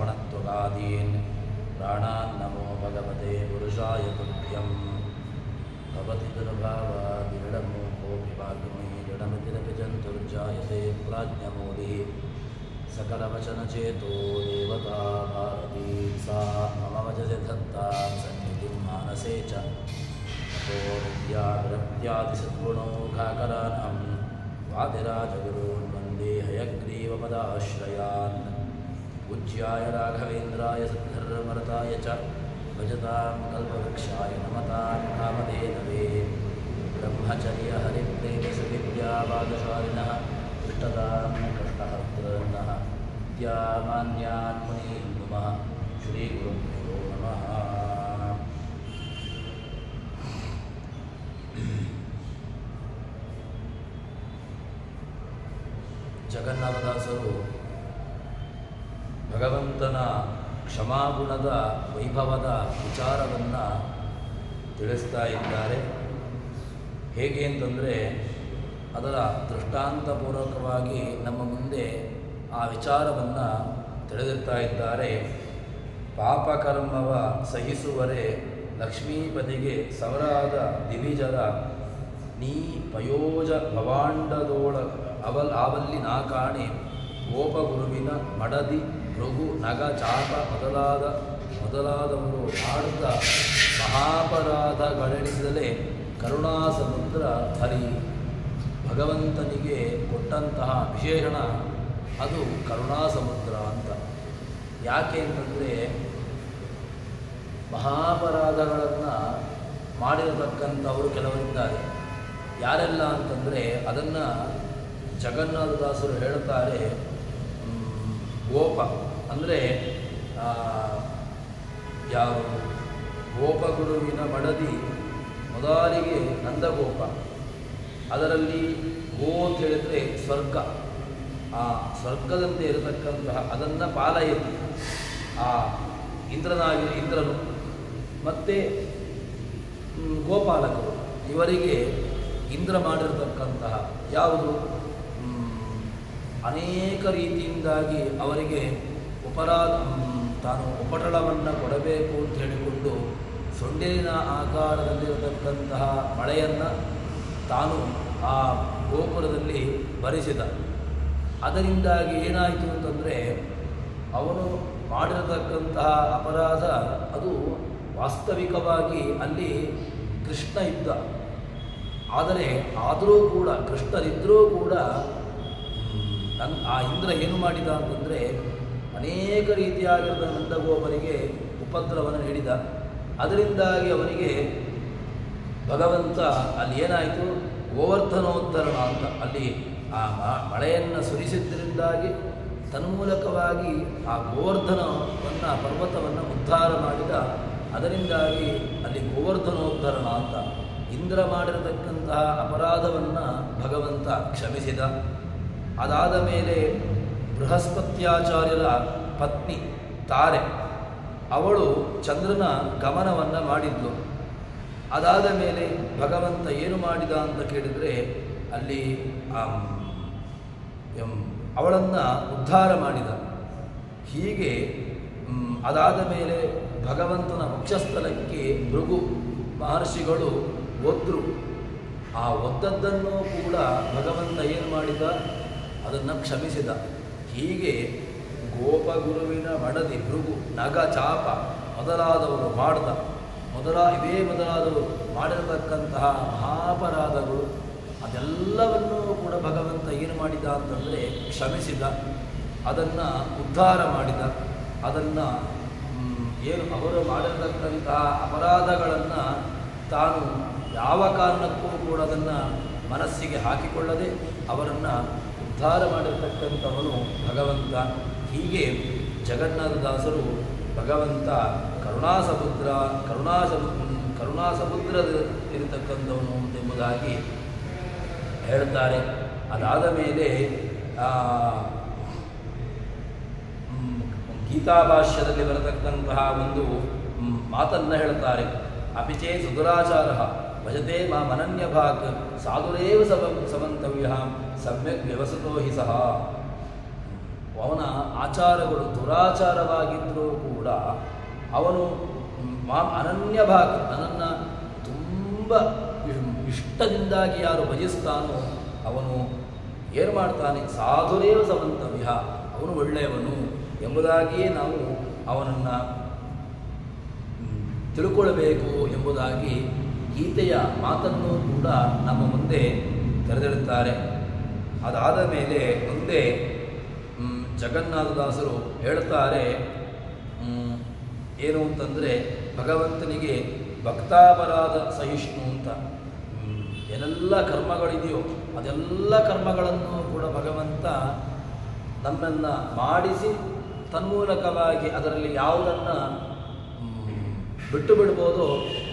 श्रवणत्वगादीन् प्राणान्नमो भगवते पुरुषाय तुभ्यं भवति दुर्भावादिडमोकोऽपि वाग्मी जडमितिरपि जन्तुर्जायते प्राज्ञमूलिः सकलवचनचेतो देवता भारती सा मम वचसि धत्तां सन्निधिं मानसे च ततो विद्याविरक्त्यादिसद्गुणौघाकरानहं वादिराजगुरून् वन्दे हयग्रीवपदाश्रयान् पूज्याय राघवेन्द्राय सद्धर्मरताय च भजतां कल्पवृक्षाय नमतां कामधेनवे ब्रह्मचर्यहरिप्रेमसुविद्यावादशालिनः इष्टदां कष्टहर्तॄन्नः विद्यामान्यान् मुनीन् नुमः श्रीगुरुभ्यो नमः। ಜಗನ್ನಾಥದಾಸರು ಭಗವಂತನ ಕ್ಷಮಾಗುಣದ ವೈಭವದ ವಿಚಾರವನ್ನು ತಿಳಿಸ್ತಾ ಇದ್ದಾರೆ. ಹೇಗೆ ಅಂತಂದರೆ ಅದರ ದೃಷ್ಟಾಂತಪೂರ್ವಕವಾಗಿ ನಮ್ಮ ಮುಂದೆ ಆ ವಿಚಾರವನ್ನು ತಿಳಿದಿರ್ತಾ ಇದ್ದಾರೆ. ಪಾಪಕರ್ಮವ ಸಹಿಸುವರೆ ಲಕ್ಷ್ಮೀಪತಿಗೆ ಸವರಾದ ದಿವಿಜರ ನೀ ಪಯೋಜ ಭವಾಂಡದೋಳ ಆವಲ್ಲಿ ನಾ ಕಾಣೆ ಗೋಪಗುರುವಿನ ಮಡದಿ ಭೃಗು ನಗ ಚಾಪ ಮೊದಲಾದವರು ಮಾಡಿದ ಮಹಾಪರಾಧಗಳೆಣಿಸಲೇ ಕರುಣಾಸಮುದ್ರ ಹರಿ ಭಗವಂತನಿಗೆ ಕೊಟ್ಟಂತಹ ವಿಶೇಷಣ ಅದು ಕರುಣಾಸಮುದ್ರ ಅಂತ. ಯಾಕೆ ಅಂತಂದರೆ ಮಹಾಪರಾಧಗಳನ್ನು ಮಾಡಿರತಕ್ಕಂಥವರು ಕೆಲವರಿದ್ದಾರೆ. ಯಾರೆಲ್ಲ ಅಂತಂದರೆ ಅದನ್ನು ಜಗನ್ನಾಥದಾಸರು ಹೇಳುತ್ತಾರೆ. ಗೋಪ ಅಂದರೆ ಯಾರು ಗೋಪಗುರುವಿನ ಮಡದಿ ಮೊದಲಿಗೆ ನಂದಗೋಪ, ಅದರಲ್ಲಿ ಗೋ ಅಂತ ಹೇಳಿದರೆ ಸ್ವರ್ಗ, ಆ ಸ್ವರ್ಗದಂತೆ ಇರತಕ್ಕಂತಹ ಅದನ್ನು ಪಾಲಯತಿ ಆ ಇಂದ್ರನು ಮತ್ತು ಗೋಪಾಲಕರು ಇವರಿಗೆ ಇಂದ್ರ ಮಾಡಿರತಕ್ಕಂತಹ ಯಾವುದು ಅನೇಕ ರೀತಿಯಿಂದಾಗಿ ಅವರಿಗೆ ತಾನು ಉಪಟಳವನ್ನು ಕೊಡಬೇಕು ಅಂತ ಹೇಳಿಕೊಂಡು ಸೊಂಡಿಲಿನ ಆಕಾರದಲ್ಲಿರತಕ್ಕಂತಹ ಮಳೆಯನ್ನು ತಾನು ಆ ಗೋಪುರದಲ್ಲಿ ಭರಿಸಿದ. ಅದರಿಂದಾಗಿ ಏನಾಯಿತು ಅಂತಂದರೆ ಅವನು ಮಾಡಿರತಕ್ಕಂತಹ ಅಪರಾಧ ಅದು ವಾಸ್ತವಿಕವಾಗಿ ಅಲ್ಲಿ ಕೃಷ್ಣ ಇದ್ದ. ಆದರೂ ಕೂಡ ಕೃಷ್ಣರಿದ್ದರೂ ಕೂಡ ಆ ಇಂದ್ರ ಏನು ಮಾಡಿದ ಅಂತಂದರೆ ಅನೇಕ ರೀತಿಯಾಗಿರುವ ನಂದಗೋಪರಿಗೆ ಉಪದ್ರವವನ್ನು ನೀಡಿದ. ಅದರಿಂದಾಗಿ ಅವನಿಗೆ ಭಗವಂತ ಅಲ್ಲಿ ಏನಾಯಿತು ಗೋವರ್ಧನೋದ್ಧರಣ ಅಂತ ಅಲ್ಲಿ ಆ ಮಳೆಯನ್ನು ಸುರಿಸಿದ್ದರಿಂದಾಗಿ ತನ್ಮೂಲಕವಾಗಿ ಆ ಗೋವರ್ಧನವನ್ನು ಪರ್ವತವನ್ನು ಉದ್ಧಾರ ಮಾಡಿದ. ಅದರಿಂದಾಗಿ ಅಲ್ಲಿ ಗೋವರ್ಧನೋದ್ಧರಣ ಅಂತ ಇಂದ್ರ ಮಾಡಿರತಕ್ಕಂತಹ ಅಪರಾಧವನ್ನು ಭಗವಂತ ಕ್ಷಮಿಸಿದ. ಅದಾದ ಮೇಲೆ ಬೃಹಸ್ಪತ್ಯಾಚಾರ್ಯರ ಪತ್ನಿ ತಾರೆ ಅವಳು ಚಂದ್ರನ ಗಮನವನ್ನು ಮಾಡಿದ್ಲು. ಅದಾದ ಮೇಲೆ ಭಗವಂತ ಏನು ಮಾಡಿದ ಅಂತ ಕೇಳಿದರೆ ಅಲ್ಲಿ ಅವಳನ್ನು ಉದ್ಧಾರ ಮಾಡಿದ. ಹೀಗೆ ಅದಾದ ಮೇಲೆ ಭಗವಂತನ ವಕ್ಷಸ್ಥಲಕ್ಕೆ ಭೃಗು ಮಹರ್ಷಿಗಳು ಒದ್ರು. ಆ ಒದ್ದದ್ದನ್ನು ಕೂಡ ಭಗವಂತ ಏನು ಮಾಡಿದ ಅದನ್ನು ಕ್ಷಮಿಸಿದ. ಹೀಗೆ ಗೋಪಗುರುವಿನ ಮಡದಿ ಭೃಗು ನಗ ಚಾಪ ಮೊದಲಾದವರು ಇವೇ ಮೊದಲಾದವರು ಮಾಡಿರತಕ್ಕಂತಹ ಮಹಾಪರಾಧಗಳು ಅದೆಲ್ಲವನ್ನೂ ಕೂಡ ಭಗವಂತ ಏನು ಮಾಡಿದ ಅಂತಂದರೆ ಕ್ಷಮಿಸಿದ. ಅದನ್ನು ಉದ್ಧಾರ ಮಾಡಿದ. ಅದನ್ನು ಏನು ಅವರು ಮಾಡಿರತಕ್ಕಂತಹ ಅಪರಾಧಗಳನ್ನು ತಾನು ಯಾವ ಕಾರಣಕ್ಕೂ ಕೂಡ ಅದನ್ನು ಮನಸ್ಸಿಗೆ ಹಾಕಿಕೊಳ್ಳದೆ ಅವರನ್ನು ಉದ್ಧಾರ ಮಾಡಿರತಕ್ಕಂಥವನು ಭಗವಂತ. ಹೀಗೆ ಜಗನ್ನಾಥದಾಸರು ಭಗವಂತ ಕರುಣಾಸಮುದ್ರ ಇರತಕ್ಕಂಥವನು ಎಂಬುದಾಗಿ ಹೇಳ್ತಾರೆ. ಅದಾದ ಮೇಲೆ ಗೀತಾಭಾಷ್ಯದಲ್ಲಿ ಬರತಕ್ಕಂತಹ ಒಂದು ಮಾತನ್ನು ಹೇಳ್ತಾರೆ. ಅಪಿಚೇ ಸುದುರಾಚಾರ ಭಜತೆ ಮನನ್ಯಭಾಕ್ ಸಾಧುರೇವ ಸಮಂತವ್ಯ ಸಮ್ಯಕ್ ವ್ಯವಸತೋ ಹಿ ಸಹ. ಅವನ ಆಚಾರಗಳು ದುರಾಚಾರವಾಗಿದ್ದರೂ ಕೂಡ ಅವನು ಅನನ್ಯವಾಗಿ ನನ್ನನ್ನು ತುಂಬ ಇಷ್ಟದಿಂದಾಗಿ ಯಾರು ಭಜಿಸ್ತಾನೋ ಅವನು ಏನು ಮಾಡ್ತಾನೆ, ಸಾಧುರೇವ ಸಮಂತವ್ಯ, ಅವನು ಒಳ್ಳೆಯವನು ಎಂಬುದಾಗಿಯೇ ನಾವು ಅವನನ್ನು ತಿಳ್ಕೊಳ್ಬೇಕು ಎಂಬುದಾಗಿ ಗೀತೆಯ ಮಾತನ್ನು ಕೂಡ ನಮ್ಮ ಮುಂದೆ ತೆರೆದಿಡುತ್ತಾರೆ. ಅದಾದ ಮೇಲೆ ಮುಂದೆ ಜಗನ್ನಾಥದಾಸರು ಹೇಳ್ತಾರೆ ಏನು ಅಂತಂದರೆ, ಭಗವಂತನಿಗೆ ಭಕ್ತಾಪರಾಧ ಸಹಿಷ್ಣು ಅಂತ. ಏನೆಲ್ಲ ಕರ್ಮಗಳಿದೆಯೋ ಅದೆಲ್ಲ ಕರ್ಮಗಳನ್ನು ಕೂಡ ಭಗವಂತ ನಮ್ಮನ್ನು ಮಾಡಿಸಿ ತನ್ಮೂಲಕವಾಗಿ ಅದರಲ್ಲಿ ಯಾವುದನ್ನು ಬಿಟ್ಟು ಬಿಡ್ಬೋದು,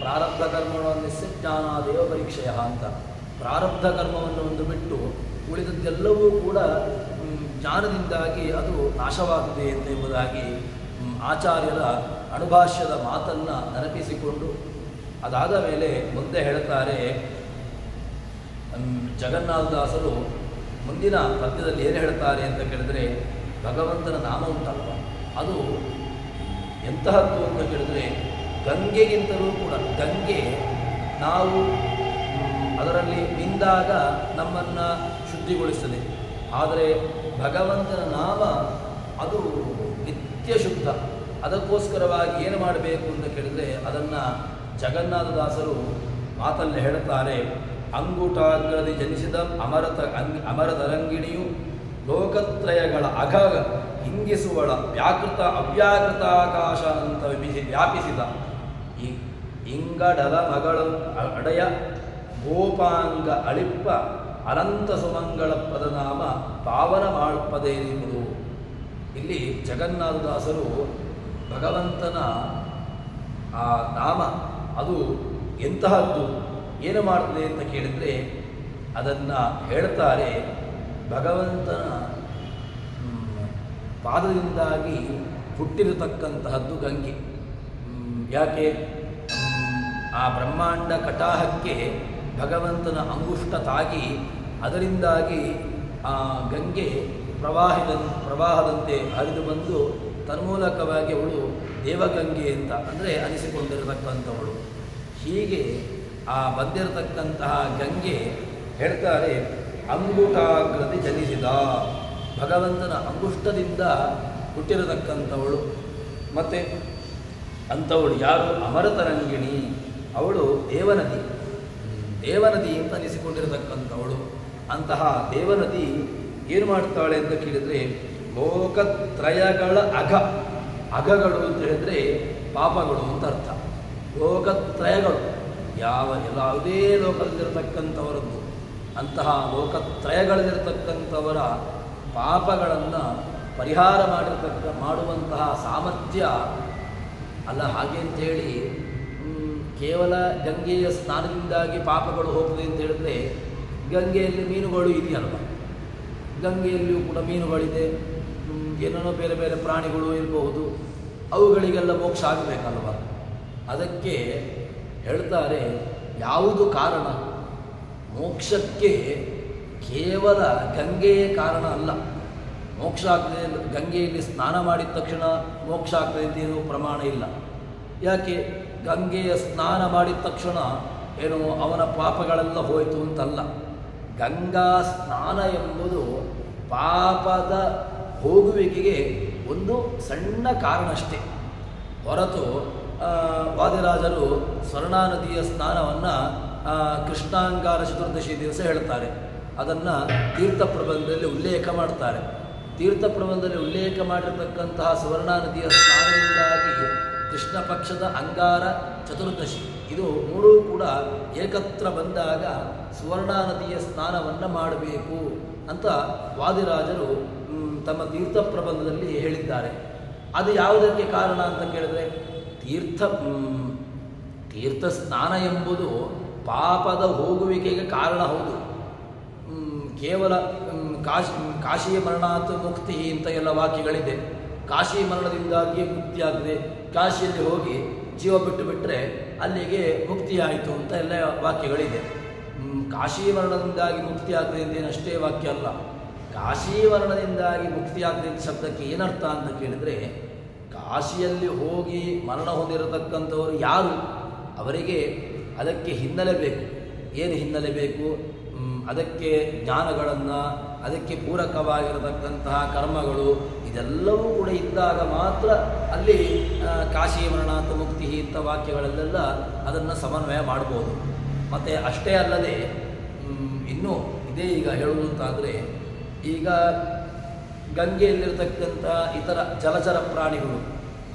ಪ್ರಾರಬ್ಧ ಕರ್ಮಗಳನ್ನು ನಿಸ್ಸಜ್ಞಾನಾದೇವ ಪರೀಕ್ಷೆಯ ಅಂತ. ಪ್ರಾರಬ್ಧ ಕರ್ಮವನ್ನು ಒಂದು ಬಿಟ್ಟು ಉಳಿದದ್ದೆಲ್ಲವೂ ಕೂಡ ಜ್ಞಾನದಿಂದಾಗಿ ಅದು ನಾಶವಾಗಿದೆ ಎಂಬುದಾಗಿ ಆಚಾರ್ಯರ ಅಣುಭಾಷ್ಯದ ಮಾತನ್ನು ನೆನಪಿಸಿಕೊಂಡು ಅದಾದ ಮೇಲೆ ಮುಂದೆ ಹೇಳ್ತಾರೆ ಜಗನ್ನಾಥದಾಸರು ಮುಂದಿನ ಪದ್ಯದಲ್ಲಿ ಏನು ಹೇಳ್ತಾರೆ ಅಂತ ಕೇಳಿದರೆ, ಭಗವಂತನ ನಾಮ ಉಂಟಲ್ವ ಅದು ಎಂತಹದ್ದು ಅಂತ ಕೇಳಿದರೆ, ಗಂಗೆಗಿಂತಲೂ ಕೂಡ ಗಂಗೆ ನಾವು ಅದರಲ್ಲಿ ಮಿಂದಾಗ ನಮ್ಮನ್ನು ಶುದ್ಧಿಗೊಳಿಸ್ತದೆ. ಆದರೆ ಭಗವಂತನ ನಾಮ ಅದು ನಿತ್ಯ ಶುದ್ಧ. ಅದಕ್ಕೋಸ್ಕರವಾಗಿ ಏನು ಮಾಡಬೇಕು ಅಂತ ಕೇಳಿದರೆ ಅದನ್ನು ಜಗನ್ನಾಥದಾಸರು ಮಾತಲ್ಲಿ ಹೇಳ್ತಾರೆ. ಅಂಗುಟಾಗ್ರದಿ ಜನಿಸಿದ ಅಮರತರಂಗಿಣಿಯು ಲೋಕತ್ರಯಗಳ ಅಘ ಹಿಂಗಿಸುವಳ ವ್ಯಾಕೃತ ಅವ್ಯಾಕೃತಾಕಾಶಾನಂತ ವ್ಯಾಪಿಸಿದ ಈ ಇಂಗಡಲ ಮಗಳು ಅಡೆಯ ಗೋಪಾಂಗ ಅಳಿಪ್ಪ ಅನಂತ ಸುಮಂಗಳ ಪದನಾಮ ಪಾವನ ಮಾಡ್ಪದೇನಿರುವುದು. ಇಲ್ಲಿ ಜಗನ್ನಾಥದಾಸರು ಭಗವಂತನ ಆ ನಾಮ ಅದು ಎಂತಹದ್ದು, ಏನು ಮಾಡ್ತದೆ ಅಂತ ಕೇಳಿದರೆ ಅದನ್ನು ಹೇಳ್ತಾರೆ. ಭಗವಂತನ ಪಾದದಿಂದಾಗಿ ಹುಟ್ಟಿರತಕ್ಕಂತಹದ್ದು ಗಂಗೆ. ಯಾಕೆ ಆ ಬ್ರಹ್ಮಾಂಡ ಕಟಾಹಕ್ಕೆ ಭಗವಂತನ ಅಂಗುಷ್ಟ ತಾಗಿ ಅದರಿಂದಾಗಿ ಆ ಗಂಗೆ ಪ್ರವಾಹದಂತೆ ಹರಿದು ಬಂದು ತನ್ಮೂಲಕವಾಗಿ ಅವಳು ದೇವಗಂಗೆ ಅಂತ ಅಂದರೆ ಅನಿಸಿಕೊಂಡಿರತಕ್ಕಂಥವಳು. ಹೀಗೆ ಆ ಬಂದಿರತಕ್ಕಂತಹ ಗಂಗೆ ಹೇಳ್ತಾರೆ ಅಂಗುಟಾಗ್ರತೆ ಜನಿಸಿದ, ಭಗವಂತನ ಅಂಗುಷ್ಟದಿಂದ ಹುಟ್ಟಿರತಕ್ಕಂಥವಳು. ಮತ್ತು ಅಂಥವಳು ಯಾರು, ಅಮರತರಂಗಿಣಿ, ಅವಳು ದೇವನದಿ ಅಂತ ಅನಿಸಿಕೊಂಡಿರತಕ್ಕಂಥವಳು. ಅಂತಹ ದೇವನದಿ ಏನು ಮಾಡ್ತಾಳೆ ಅಂತ ಕೇಳಿದರೆ, ಲೋಕತ್ರಯಗಳ ಅಘಗಳು ಅಂತ ಹೇಳಿದರೆ ಪಾಪಗಳು ಅಂತ ಅರ್ಥ. ಲೋಕತ್ರಯಗಳು ಯಾವುದೇ ಲೋಕದಲ್ಲಿರತಕ್ಕಂಥವರದ್ದು ಅಂತಹ ಲೋಕತ್ರಯಗಳಲ್ಲಿರತಕ್ಕಂಥವರ ಪಾಪಗಳನ್ನು ಪರಿಹಾರ ಮಾಡುವಂತಹ ಸಾಮರ್ಥ್ಯ ಅಲ್ಲ. ಹಾಗೆ ಅಂಥೇಳಿ ಕೇವಲ ಗಂಗೆಯ ಸ್ನಾನದಿಂದಾಗಿ ಪಾಪಗಳು ಹೋಗ್ತದೆ ಅಂತ ಹೇಳಿದ್ರೆ, ಗಂಗೆಯಲ್ಲಿ ಮೀನುಗಳು ಇದೆಯಲ್ವ, ಗಂಗೆಯಲ್ಲಿಯೂ ಕೂಡ ಮೀನುಗಳಿದೆ, ಏನೇನೋ ಬೇರೆ ಬೇರೆ ಪ್ರಾಣಿಗಳು ಇರಬಹುದು, ಅವುಗಳಿಗೆಲ್ಲ ಮೋಕ್ಷ ಆಗಬೇಕಲ್ವ. ಅದಕ್ಕೆ ಹೇಳ್ತಾರೆ ಯಾವುದು ಕಾರಣ, ಮೋಕ್ಷಕ್ಕೆ ಕೇವಲ ಗಂಗೆಯೇ ಕಾರಣ ಅಲ್ಲ. ಮೋಕ್ಷ ಆಗ್ತದೆ, ಗಂಗೆಯಲ್ಲಿ ಸ್ನಾನ ಮಾಡಿದ ತಕ್ಷಣ ಮೋಕ್ಷ ಆಗ್ತದೆ ಅಂತ ಏನೂ ಪ್ರಮಾಣ ಇಲ್ಲ. ಯಾಕೆ, ಗಂಗೆಯ ಸ್ನಾನ ಮಾಡಿದ ತಕ್ಷಣ ಏನು ಅವನ ಪಾಪಗಳೆಲ್ಲ ಹೋಯಿತು ಅಂತಲ್ಲ. ಗಂಗಾ ಸ್ನಾನ ಎಂಬುದು ಪಾಪದ ಹೋಗುವಿಕೆಗೆ ಒಂದು ಸಣ್ಣ ಕಾರಣ ಅಷ್ಟೇ ಹೊರತು ವಾದಿರಾಜರು ಸ್ವರ್ಣಾ ನದಿಯ ಸ್ನಾನವನ್ನು ಕೃಷ್ಣಾಂಗಾರ ಚತುರ್ದಶಿ ದಿವಸ ಹೇಳ್ತಾರೆ. ಅದನ್ನು ತೀರ್ಥಪ್ರಬಂಧದಲ್ಲಿ ಉಲ್ಲೇಖ ಮಾಡ್ತಾರೆ. ತೀರ್ಥಪ್ರಬಂಧದಲ್ಲಿ ಉಲ್ಲೇಖ ಮಾಡಿರತಕ್ಕಂತಹ ಸ್ವರ್ಣಾ ನದಿಯ ಸ್ನಾನದಿಂದಾಗಿ ಕೃಷ್ಣ ಪಕ್ಷದ ಅಂಗಾರ ಚತುರ್ದಶಿ ಇದು ಮೂರೂ ಕೂಡ ಏಕತ್ರ ಬಂದಾಗ ಸುವರ್ಣಾ ನದಿಯ ಸ್ನಾನವನ್ನು ಮಾಡಬೇಕು ಅಂತ ವಾದಿರಾಜರು ತಮ್ಮ ತೀರ್ಥಪ್ರಬಂಧದಲ್ಲಿ ಹೇಳಿದ್ದಾರೆ. ಅದು ಯಾವುದಕ್ಕೆ ಕಾರಣ ಅಂತ ಕೇಳಿದರೆ, ತೀರ್ಥ ಸ್ನಾನ ಎಂಬುದು ಪಾಪದ ಹೋಗುವಿಕೆಗೆ ಕಾರಣ ಹೌದು. ಕೇವಲ ಕಾಶಿಯ ಮರಣಾತ್ ಮುಕ್ತಿ ಅಂತ ಎಲ್ಲ ವಾಕ್ಯಗಳಿದೆ. ಕಾಶಿ ಮರಣದಿಂದಾಗಿಯೇ ಮುಕ್ತಿಯಾಗಿದೆ, ಕಾಶಿಯಲ್ಲಿ ಹೋಗಿ ಜೀವ ಬಿಟ್ಟು ಬಿಟ್ಟರೆ ಅಲ್ಲಿಗೆ ಮುಕ್ತಿಯಾಯಿತು ಅಂತ ಎಲ್ಲ ವಾಕ್ಯಗಳಿದೆ. ಕಾಶಿ ಮರಣದಿಂದಾಗಿ ಮುಕ್ತಿ ಆಗ್ತದೆ ಅಂತೇನು ಅಷ್ಟೇ ವಾಕ್ಯ ಅಲ್ಲ. ಕಾಶೀವರ್ಣದಿಂದಾಗಿ ಮುಕ್ತಿಯಾಗದ ಶಬ್ದಕ್ಕೆ ಏನರ್ಥ ಅಂತ ಕೇಳಿದರೆ, ಕಾಶಿಯಲ್ಲಿ ಹೋಗಿ ಮರಣ ಹೊಂದಿರತಕ್ಕಂಥವರು ಯಾರು, ಅವರಿಗೆ ಅದಕ್ಕೆ ಹಿನ್ನೆಲೆ ಬೇಕು. ಏನು ಹಿನ್ನೆಲೆ ಬೇಕು? ಅದಕ್ಕೆ ಜ್ಞಾನಗಳನ್ನು, ಅದಕ್ಕೆ ಪೂರಕವಾಗಿರತಕ್ಕಂತಹ ಕರ್ಮಗಳು, ಇದೆಲ್ಲವೂ ಕೂಡ ಇದ್ದಾಗ ಮಾತ್ರ ಅಲ್ಲಿ ಕಾಶಿ ಮರಣಾಂತ ಮುಕ್ತಿ ಇಂಥ ವಾಕ್ಯಗಳಲ್ಲೆಲ್ಲ ಅದನ್ನು ಸಮನ್ವಯ ಮಾಡ್ಬೋದು. ಮತ್ತು ಅಷ್ಟೇ ಅಲ್ಲದೆ ಇನ್ನೂ ಇದೇ ಈಗ ಹೇಳುವುದು ಅಂತಾದರೆ, ಈಗ ಗಂಗೆಯಲ್ಲಿರತಕ್ಕಂಥ ಇತರ ಜಲಚರ ಪ್ರಾಣಿಗಳು,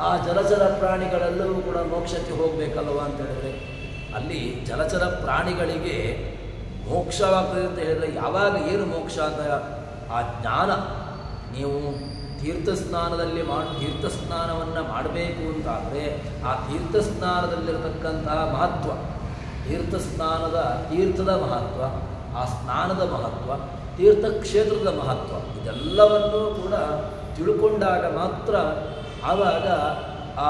ಆ ಜಲಚರ ಪ್ರಾಣಿಗಳೆಲ್ಲವೂ ಕೂಡ ಮೋಕ್ಷಕ್ಕೆ ಹೋಗಬೇಕಲ್ವ ಅಂತ ಹೇಳಿದರೆ, ಅಲ್ಲಿ ಜಲಚರ ಪ್ರಾಣಿಗಳಿಗೆ ಮೋಕ್ಷವಾಗ್ತದೆ ಅಂತ ಹೇಳಿದರೆ ಯಾವಾಗ ಏನು ಮೋಕ್ಷ ಅಂತ, ಆ ಜ್ಞಾನ. ನೀವು ತೀರ್ಥಸ್ನಾನದಲ್ಲಿ ತೀರ್ಥಸ್ನಾನವನ್ನು ಮಾಡಬೇಕು ಅಂತಾದರೆ ಆ ತೀರ್ಥಸ್ನಾನದಲ್ಲಿರತಕ್ಕಂತಹ ಮಹತ್ವ, ತೀರ್ಥದ ಮಹತ್ವ, ಆ ಸ್ನಾನದ ಮಹತ್ವ, ತೀರ್ಥಕ್ಷೇತ್ರದ ಮಹತ್ವ, ಇದೆಲ್ಲವನ್ನೂ ಕೂಡ ತಿಳ್ಕೊಂಡಾಗ ಮಾತ್ರ ಆವಾಗ ಆ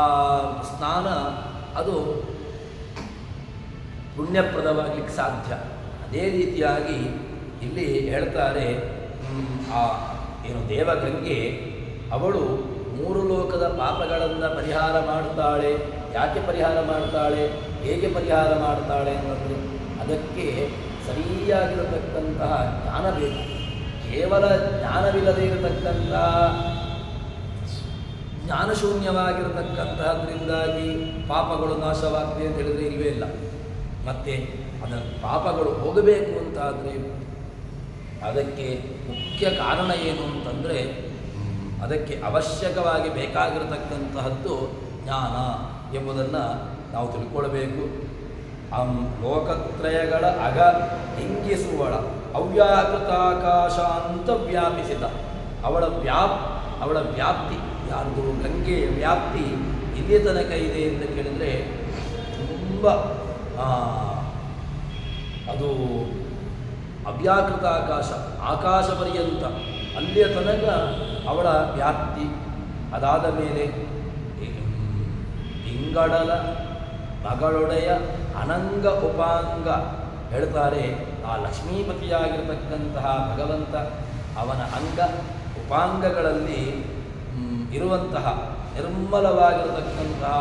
ಸ್ನಾನ ಅದು ಪುಣ್ಯಪ್ರದವಾಗಲಿಕ್ಕೆ ಸಾಧ್ಯ. ಅದೇ ರೀತಿಯಾಗಿ ಇಲ್ಲಿ ಹೇಳ್ತಾರೆ, ಏನು ದೇವಗಂಗೆ ಅವಳು 3 ಲೋಕದ ಪಾಪಗಳನ್ನು ಪರಿಹಾರ ಮಾಡ್ತಾಳೆ. ಯಾಕೆ ಪರಿಹಾರ ಮಾಡ್ತಾಳೆ, ಹೇಗೆ ಪರಿಹಾರ ಮಾಡ್ತಾಳೆ ಅಂತಂದರೆ, ಅದಕ್ಕೆ ಸರಿಯಾಗಿರತಕ್ಕಂತಹ ಜ್ಞಾನ ಬೇಕು. ಕೇವಲ ಜ್ಞಾನವಿಲ್ಲದೆ ಇರತಕ್ಕಂತಹ, ಜ್ಞಾನಶೂನ್ಯವಾಗಿರತಕ್ಕಂತಹದ್ರಿಂದಾಗಿ ಪಾಪಗಳು ನಾಶವಾಗ್ತದೆ ಅಂತ ಹೇಳಿದರೆ ಇಲ್ಲವೇ ಇಲ್ಲ. ಮತ್ತು ಅದನ್ನು ಪಾಪಗಳು ಹೋಗಬೇಕು ಅಂತಾದರೆ ಅದಕ್ಕೆ ಮುಖ್ಯ ಕಾರಣ ಏನು ಅಂತಂದರೆ, ಅದಕ್ಕೆ ಅವಶ್ಯಕವಾಗಿ ಬೇಕಾಗಿರತಕ್ಕಂತಹದ್ದು ಜ್ಞಾನ ಎಂಬುದನ್ನು ನಾವು ತಿಳ್ಕೊಳ್ಬೇಕು. ಲೋಕತ್ರಯಗಳ ಅಗ ಹಿಂಗಿಸುವಳ ಅವ್ಯಾಕೃತಾಕಾಶ ಅಂತ ವ್ಯಾಪಿಸಿದ ಅವಳ ವ್ಯಾಪ್ತಿ, ಯಾರ್ದು ಗಂಗೆಯ ವ್ಯಾಪ್ತಿ ಇಲ್ಲಿಯ ತನಕ ಇದೆ ಅಂತ ಕೇಳಿದರೆ ತುಂಬ ಅದು ಅವ್ಯಾಕೃತ ಆಕಾಶ ಪರ್ಯಂತ ಅಲ್ಲಿಯ ತನಕ ಅವಳ ವ್ಯಾಪ್ತಿ. ಅದಾದ ಮೇಲೆ ಇಂಗಡಲ ಮಗಳೊಡೆಯ ಅನಂಗ ಉಪಾಂಗ ಹೇಳ್ತಾರೆ. ಆ ಲಕ್ಷ್ಮೀಪತಿಯಾಗಿರತಕ್ಕಂತಹ ಭಗವಂತ ಅವನ ಅಂಗ ಉಪಾಂಗಗಳಲ್ಲಿ ಇರುವಂತಹ ನಿರ್ಮಲವಾಗಿರತಕ್ಕಂತಹ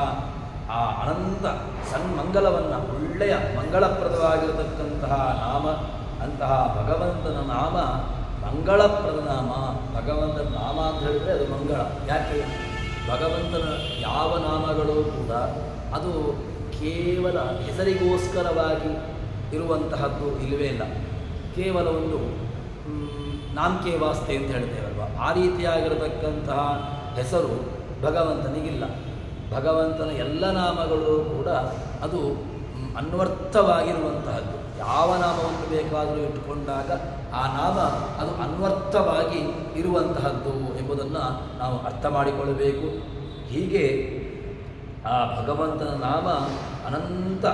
ಆ ಅನಂತ ಸನ್ಮಂಗಲವನ್ನು, ಒಳ್ಳೆಯ ಮಂಗಳಪ್ರದವಾಗಿರತಕ್ಕಂತಹ ನಾಮ, ಅಂತಹ ಭಗವಂತನ ನಾಮ ಮಂಗಳಪ್ರದ ನಾಮ. ಭಗವಂತನ ನಾಮ ಅಂತ ಹೇಳಿದರೆ ಅದು ಮಂಗಳ. ಯಾಕೆ? ಭಗವಂತನ ಯಾವ ನಾಮಗಳು ಕೂಡ ಅದು ಕೇವಲ ಹೆಸರಿಗೋಸ್ಕರವಾಗಿ ಇರುವಂತಹದ್ದು ಇಲ್ಲವೇ ಇಲ್ಲ. ಕೇವಲ ಒಂದು ನಾಮಕೆ ವಾಸ್ತೆ ಅಂತ ಹೇಳ್ತೇವಲ್ವ, ಆ ರೀತಿಯಾಗಿರತಕ್ಕಂತಹ ಹೆಸರು ಭಗವಂತನಿಗಿಲ್ಲ. ಭಗವಂತನ ಎಲ್ಲ ನಾಮಗಳು ಕೂಡ ಅದು ಅನ್ವರ್ಥವಾಗಿರುವಂತಹದ್ದು. ಯಾವ ನಾಮವನ್ನು ಬೇಕಾದರೂ ಇಟ್ಟುಕೊಂಡಾಗ ಆ ನಾಮ ಅದು ಅನ್ವರ್ಥವಾಗಿ ಇರುವಂತಹದ್ದು ಎಂಬುದನ್ನು ನಾವು ಅರ್ಥ ಮಾಡಿಕೊಳ್ಳಬೇಕು. ಹೀಗೆ ಆ ಭಗವಂತನ ನಾಮ ಅನಂತ